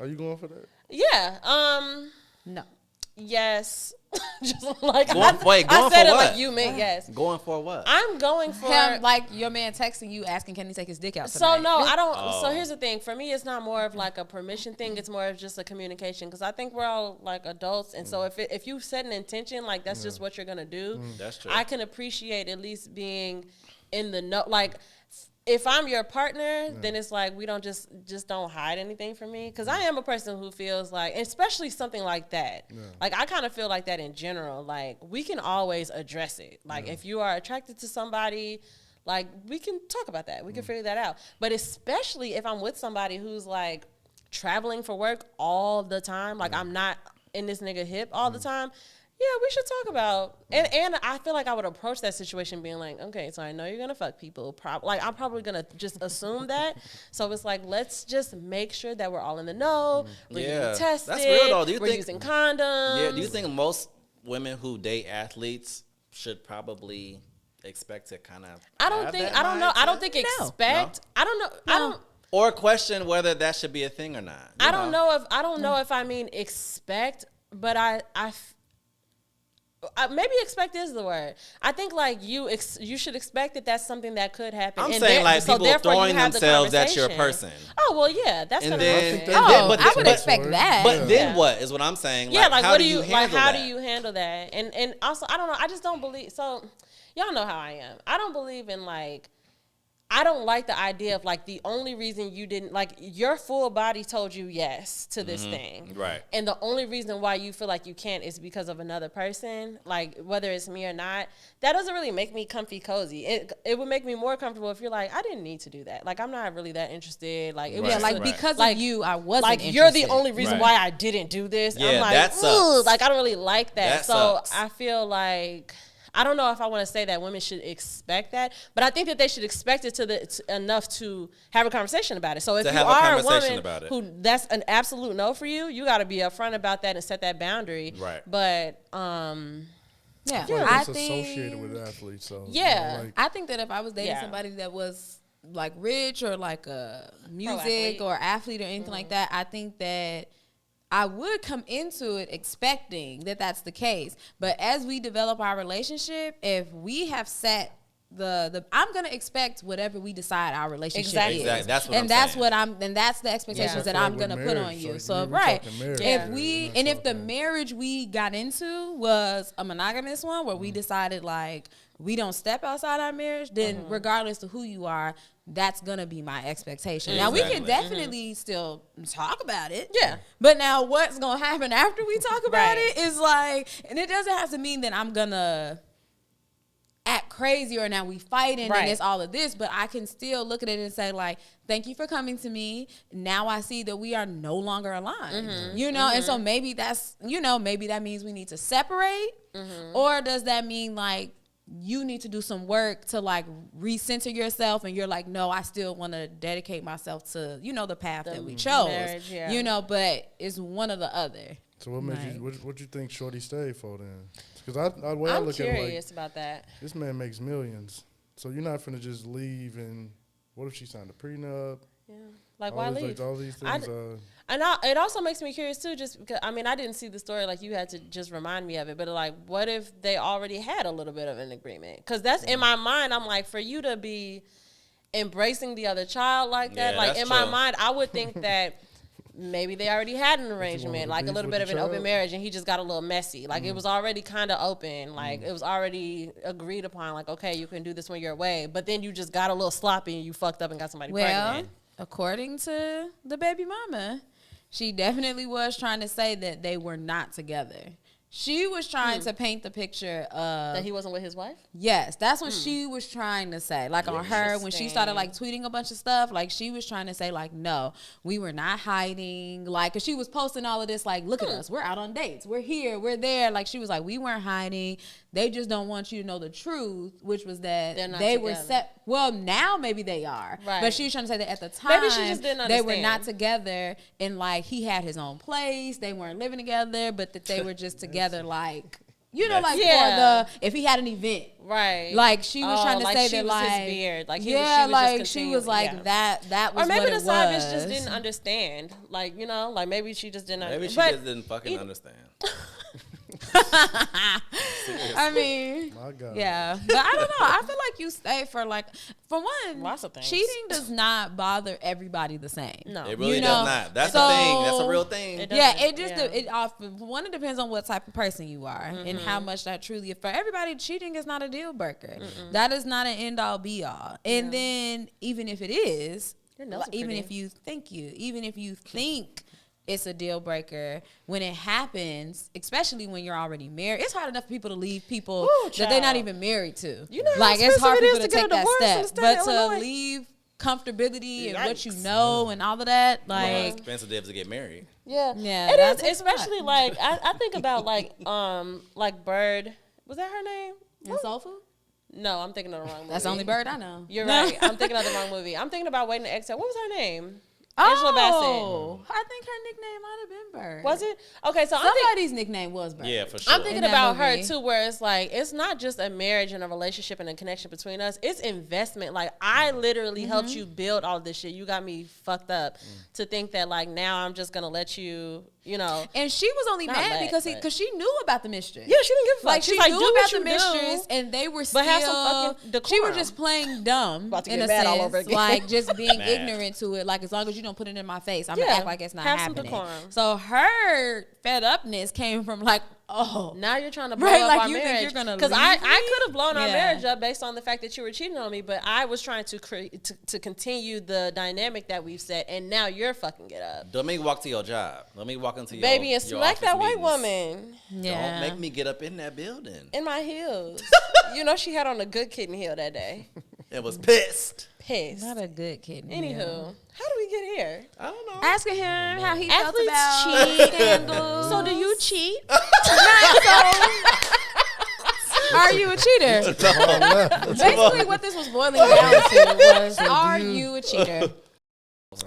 Are you going for that? Yeah. No. Yes. Just like Going I for said it what? like you meant yes. Going for what? I'm going for Him, like your man texting you asking, can he take his dick out So tonight? no, I don't. Oh. So here's the thing. For me, it's not more of like a permission thing. It's more of just a communication. Because I think we're all like adults, and so if you set an intention, like that's just what you're gonna do. That's true. I can appreciate at least being in the know. Like if I'm your partner, then it's like we don't just don't hide anything from me, because I am a person who feels like, especially something like that. Yeah. Like I kind of feel like that in general. Like we can always address it. Like if you are attracted to somebody, like we can talk about that. We can figure that out. But especially if I'm with somebody who's like traveling for work all the time, like I'm not in this nigga hip all the time. Yeah, we should talk about, and I feel like I would approach that situation being like, okay, so I know you're gonna fuck people, like I'm probably gonna just assume that. So it's like, let's just make sure that we're all in the know. We're getting tested. That's real though. We're using condoms. Yeah. Do you think most women who date athletes should probably expect to kind of? I don't think expect. I don't know. I don't. Or question whether that should be a thing or not. I don't know if I mean expect, but maybe expect is the word. I think like you should expect that that's something that could happen. I'm saying like people throwing themselves at your person. Oh well, yeah, that's and gonna then, happen. I would expect that. But then what is what I'm saying? Yeah, like how what do you handle how that? do you handle that? And also I don't know. I just don't believe. So y'all know how I am. I don't believe in like. I don't like the idea of like the only reason you didn't like your full body told you yes to this thing. Right. And the only reason why you feel like you can't is because of another person, like whether it's me or not. That doesn't really make me comfy cozy. It would make me more comfortable if you're like, I didn't need to do that. Like I'm not really that interested. Like it was because of you, I wasn't like interested. you're the only reason why I didn't do this. Yeah, I'm like, that sucks. Like I don't really like that. So sucks. I feel like I don't know if I want to say that women should expect that, but I think that they should expect it enough to have a conversation about it. So if you are a woman who that's an absolute no for you, you got to be upfront about that and set that boundary. Right. But yeah, I think associated with athletes. So I think that if I was dating somebody that was like rich or like a music or athlete or anything like that, I think that I would come into it expecting that that's the case. But as we develop our relationship, if we have set I'm gonna expect whatever we decide our relationship is. Exactly. That's what that's the expectations that I'm gonna put on you. So if the marriage we got into was a monogamous one where we decided like we don't step outside our marriage, then regardless of who you are, that's gonna be my expectation. Now we can definitely still talk about it. Yeah. But now what's gonna happen after we talk about it is like, and it doesn't have to mean that I'm gonna act crazy or now we fighting and it's all of this, but I can still look at it and say like, thank you for coming to me. Now I see that we are no longer aligned. And so maybe that's, maybe that means we need to separate, or does that mean like you need to do some work to like recenter yourself and you're like, no, I still want to dedicate myself to, the path that we chose, marriage, but it's one or the other. So what made you, what you think Shorty stayed for then? Because I look curious at about that. This man makes millions. So you're not finna just leave and what if she signed a prenup? Yeah. Like why leave? Like all these things. It also makes me curious too, just because I didn't see the story, like you had to just remind me of it, but like what if they already had a little bit of an agreement? Because that's in my mind, I'm like, for you to be embracing the other child like that, like in my mind, I would think that maybe they already had an arrangement, like a little bit of an open marriage, and he just got a little messy. Like it was already kind of open, like it was already agreed upon, like, okay, you can do this when you're away, but then you just got a little sloppy and you fucked up and got somebody pregnant. According to the baby mama, she definitely was trying to say that they were not together. She was trying to paint the picture of that he wasn't with his wife. Yes, that's what she was trying to say. Like on her, when she started like tweeting a bunch of stuff, like she was trying to say like, no, we were not hiding. Like, cause she was posting all of this, like, look at us, we're out on dates, we're here, we're there. Like she was like, we weren't hiding. They just don't want you to know the truth, which was that they were set. Well, now maybe they are, but she was trying to say that at the time, maybe she just didn't understand. They were not together, and like he had his own place. They weren't living together, but that they were just together, like. For if he had an event, right? Like she was trying to say that, like, his beard, like he was she was like that was, or maybe the side bitch just didn't understand, like like maybe she just didn't. Maybe she just didn't fucking understand. I mean, My God. yeah, but I don't know. I feel like you stay for one, Lots of things. cheating does not bother everybody the same. No. It really You does know, not. That's so- the thing. That's a real thing. It Yeah, doesn't- it just yeah. it often one, it depends on what type of person you are and how much that truly. For everybody, cheating is not a deal breaker. That is not an end all be all. And then even if it is, Your nails are even pretty. if you think it's a deal breaker, when it happens, especially when you're already married, it's hard enough for people to leave people Ooh, that they're not child. even married to. You know how like it's hard for expensive it people is to to get take a that divorce in the step, state but of to Illinois? leave comfortability and what you Yikes. know and all of that, How like. expensive it is to get married. Yeah, Yeah, it that is. takes a lot. Especially like I think about like Bird. Was that her name? And soul food? No, I'm thinking of the wrong movie. That's the only bird I know. You're right. I'm thinking of the wrong movie. I'm thinking about Waiting to Exhale. What was her name? Angela Oh, I think her nickname might have been Bird. Was it? Okay, so I'm thinking. Somebody's nickname was Bird. Yeah, for sure. I'm thinking In that about her movie. too, where it's like it's not just a marriage and a relationship and a connection between us. It's investment. Like I literally helped you build all this shit. You got me fucked up to think that like now I'm just gonna let you, you know. And she was only Not mad let, because but- she knew about the mistress. Yeah, she didn't give a fuck. Like She's she like, knew do about what the you mistress, do. and they were still. But have some fucking she was decorum. just playing dumb About to in get a mad sense, all over again. like just being Mad. ignorant to it. Like as long as you don't put it in my face, I'm gonna Yeah, act like it's not have some happening. decorum. So her fed upness came from like, oh, Now you're trying to blow Right, up like our you think marriage. you're gonna Because leave I me? could have blown our Yeah. marriage up based on the fact that you were cheating on me, but I was trying to to continue the dynamic that we've set, and now you're fucking it up. Let me walk to your job. Let me walk into your Baby, and your smack office that white meetings. woman yeah. Don't make me get up in that building. in my heels. You know she had on a good kitten heel that day. It was pissed. Pissed. Not a good kid. Anywho, how do we get here? I don't know. Asking him how he Athletes felt about cheat. scandals. So do you cheat? Are you a cheater? No. Basically, what this was boiling down to was, are you a cheater?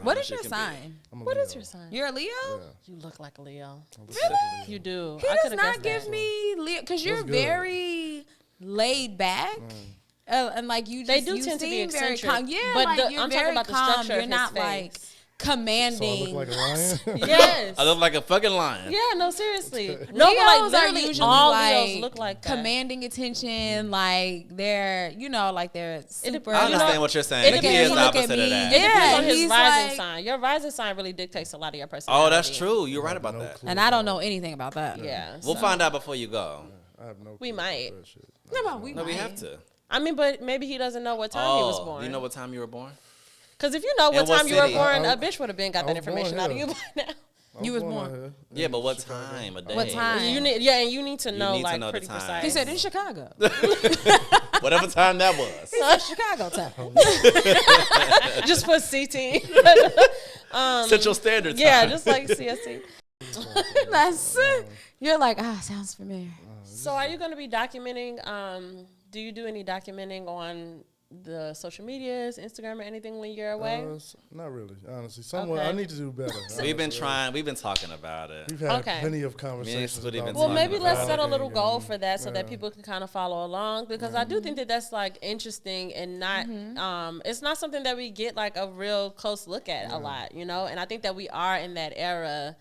What is Shit your can be. sign? I'm a What Leo. is your sign? You're a Leo? Yeah, You look like a Leo. I'm definitely a You do. He I does could have not guessed give that. me Leo because you're That's good. very laid back. And like you, just, They do you tend to be seem very eccentric, calm. Yeah, but like the- you're I'm talking very about the calm. structure of You're his not face. like So I commanding. look like a lion. Yes. I look like a fucking lion. Yeah, no, seriously. No, but Leos like are literally usually all like Leos look like that. commanding attention. Like they're, like they're super. I You know, understand what you're saying. it He depends- is the look at opposite me. of that. It depends Yeah, on his he's rising like- sign. Your rising sign really dictates a lot of your personality. Oh, that's true. You're right about No that. clue And I don't about know anything about that. Yeah. We'll so- find out before you go. I have no. We clue might. about that shit. No, but we No, we might. have to. I mean, but maybe he doesn't know what time he was born. Do you know what time you were born? Because if you know what In what time you were city? born, I- a bitch would have been got I that was born information out of here. you by now. I You was out born. here Yeah, but what Chicago. time of day? What time? You need, yeah, and you need to know need to like know the pretty time. precise. He said in Chicago. Whatever time that was. He said Chicago time. Just put CT. Central Standard Time. Yeah, just like CST. That's it. You're like, sounds familiar. So are you going to be documenting? Do you do any documenting on the social medias, Instagram, or anything when you're away? Not really, honestly. Somewhat, Okay. I need to do better. We've been honestly. trying. We've been talking about it. We've had Okay. plenty of conversations Scootie about been Well, talking maybe let's about set a it. little goal for that so that Yeah. people can kind of follow along because I do think that that's like interesting and not it's not something that we get like a real close look at a lot, and I think that we are in that era.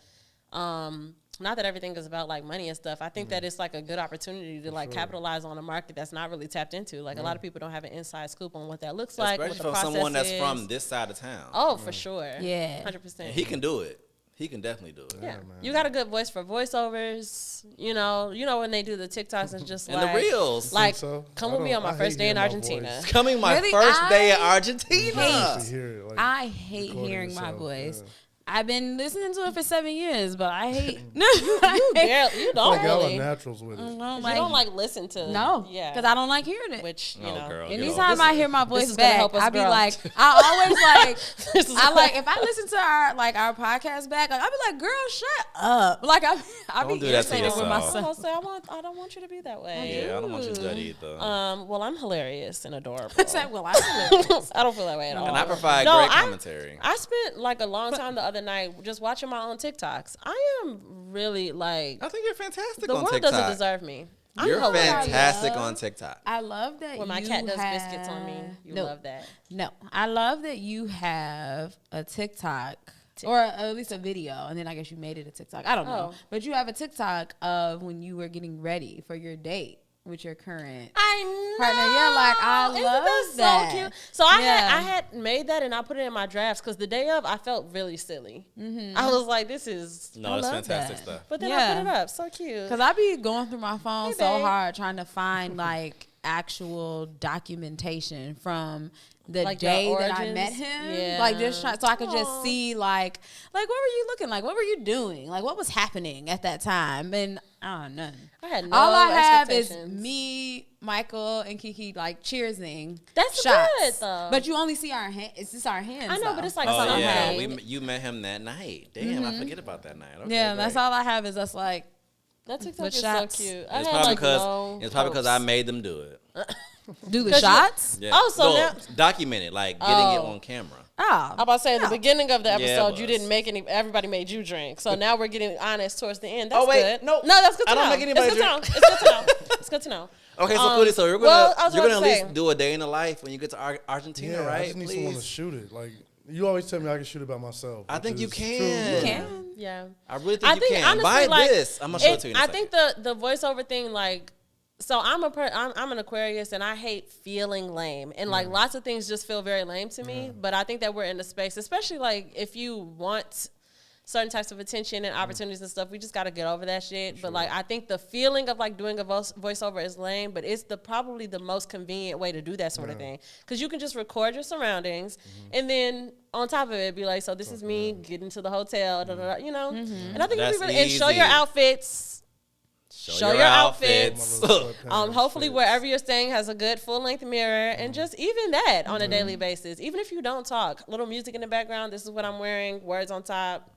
Not that everything is about like money and stuff. I think that it's like a good opportunity to like capitalize on a market that's not really tapped into. Like a lot of people don't have an inside scoop on what that looks like. Especially what the from process someone that's is. from this side of town. Oh, for sure. Yeah. 100%. And he can do it. He can definitely do it. Yeah, man. you got a good voice for voiceovers. You know when they do the TikToks and just And like the reels. like so? come I with me don't- on my I first hate day in hearing my Argentina. voice. Coming my Really? first day in I Argentina. To hear it, like, I hate recording hearing my yourself, voice. yeah. I've been listening to it for 7 years, but I hate. You don't Like y'all are really. naturals with it. You don't like listen to. No, Yeah. because I don't like hearing it. Which you Oh, know. girl, get Anytime off. I hear my this voice is gonna back, help us I be grow. like, I always like, This is I like if I listen to our podcast back, like I be like, girl, shut up. Like I Don't be do that to irritated with yourself. myself. I don't want you to be that way. Yeah, I don't want you to do that either. Well, I'm hilarious and adorable. I said, well, I hilarious. I don't feel that way at all. and I provide No, great I- commentary. I spent like a long time the other night just watching my own TikToks. I am really like I think you're fantastic the on world TikTok. doesn't deserve me. I'm You're hilarious. fantastic I love- on TikTok. I love that When my you cat does have, biscuits on me, you no, love that. No, I love that you have a TikTok or at least a video, and then I guess you made it a TikTok. I don't know, Oh. but you have a TikTok of when you were getting ready for your date with your current. I know. Partner, yeah, like, I Isn't love that. that. So cute. So I Yeah. had made that and I put it in my drafts because the day of I felt really silly. I was like, this is. No, I it's love fantastic that. stuff. But then I Yeah. put it up. So cute. Because I be going through my phone Hey, so babe. hard trying to find like actual documentation from the Like your day that I origins? met him. Yeah. Like just try, so I could just Aw. see like what were you looking like? What were you doing? Like what was happening at that time? And I don't know. I had no All I have is expectations. me, Michael, and Kiki like cheersing. That's shots. good, though. But you only see our hand. It's just our hands. I know, though. but it's like Oh something yeah, made. you met him that night. Damn, I forget about that night. Okay, yeah. That's great. all I have is us like. That TikTok With is shots. so cute. I It's had probably like because no I hopes. made them do it. Do the 'Cause you- shots? Yeah. Oh, so Well, now- documented, like getting it Oh. on camera. Oh, I'm about to say in the beginning of the Yeah, it episode, you was. didn't make any. Everybody made you drink. So now we're getting honest towards the end. That's Oh, wait, good. no. that's good. To I don't know. make anybody It's good drink. to know. It's good to know. It's good to know. Okay, so Um, Scootie, so you're gonna well, I was you're gonna about at to least say- do a day in the life when you get to Argentina, Yeah, right? I just need someone to Please. shoot it. Like you always tell me, I can shoot it by myself. I which think you is can. true. You can. Yeah. I really think I you think can. honestly, Buy like, this. I'm gonna show it to you. In a I second. think the voiceover thing, like, so I'm I'm an Aquarius and I hate feeling lame, and like lots of things just feel very lame to me. But I think that we're in a space, especially like if you want certain types of attention and opportunities and stuff, we just got to get over that shit. But like I think the feeling of like doing a voiceover is lame, but it's probably the most convenient way to do that sort of thing, because you can just record your surroundings and then on top of it be like, so this is me getting to the hotel, da, da, da, you know. And I think it'd That's be really, and show your easy. outfits. Show your outfits. My little sweatpants, Hopefully shit. wherever you're staying has a good full length mirror, and just even that on a daily basis. Even if you don't talk, little music in the background. This is what I'm wearing. Words on top.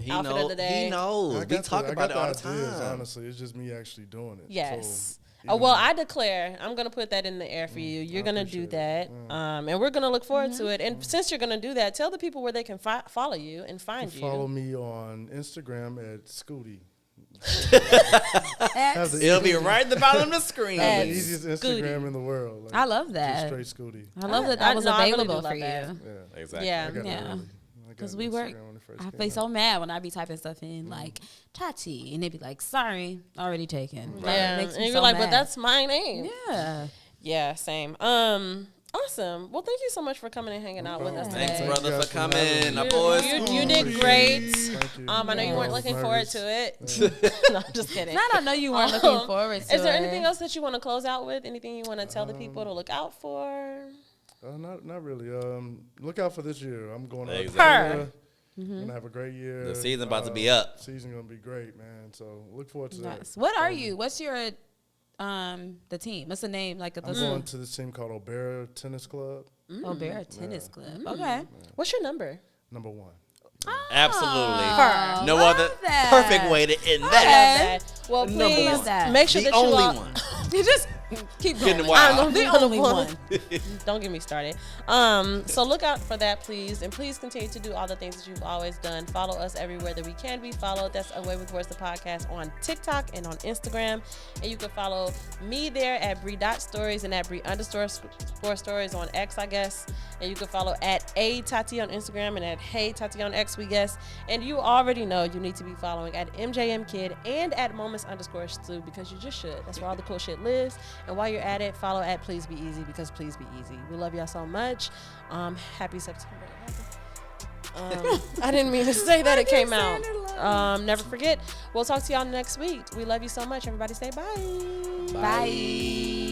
he outfit of the day. He knows. I We got talk the- about it all I the got ideas, time. Honestly, it's just me actually doing it. Yes. So, Oh, well, I declare, I'm going to put that in the air for you. You're I going to do appreciate that. And we're going to look forward to it. And since you're going to do that, tell the people where they can follow you and find you. follow me on Instagram at Scootie. X. the It'll be easiest- right at the bottom of the screen. At the easiest Scootie. Instagram in the world. Like, I love just that. straight Scootie. I love that I- that was no, I really available do for love that. you. Yeah. Exactly. Yeah. I got it Yeah. early. I got Because it we on work. Instagram when it first I came be out. so mad when I be typing stuff in like Tati, and they be like, "Sorry, already taken." Like, Yeah. it makes And me you're so like, mad. but that's my name. yeah. Yeah, same. Awesome. Well, thank you so much for coming and hanging out with us today. Thanks, Thank brother, you for guys for having coming. me. Our You, boys. you did great. Thank you. I know you Yeah. weren't I was looking forward nervous. to it. No, I'm just kidding. And I don't know you weren't looking forward to Is there it. anything else that you want to close out with? Anything you want to tell the people to look out for? Not really. Look out for this year. I'm going to Exactly. Argentina. Gonna have a great year. The season about to be up. Season gonna be great, man. So look forward to Nice. that. What are you? What's your the team? What's the name? Like I'm going to this team called O'Bara Tennis Club, Bear Tennis Club. Okay. What's your number? number 1. Absolutely. No love other that. perfect way to end that. Well, Number please one. that. make sure The that you only all, one. You just keep going. Getting wild. I'm The only one. Don't get me started. So look out for that, please. And please continue to do all the things that you've always done. Follow us everywhere that we can be followed. That's Away with Words, the podcast, on TikTok and on Instagram. And you can follow me there at Bree.stories and at Bree_stories on X, I guess. And you can follow at A_Tati on Instagram and at Hey Tati on X, we guess. And you already know you need to be following at MJMKid and at Moments_Stu, because you just should. That's where all the cool shit lives. And while you're at it, follow at Please Be Easy, because please be easy. We love y'all so much. Happy September 11th. I didn't mean to say that. It came out. Never forget. We'll talk to y'all next week. We love you so much. Everybody say bye. Bye.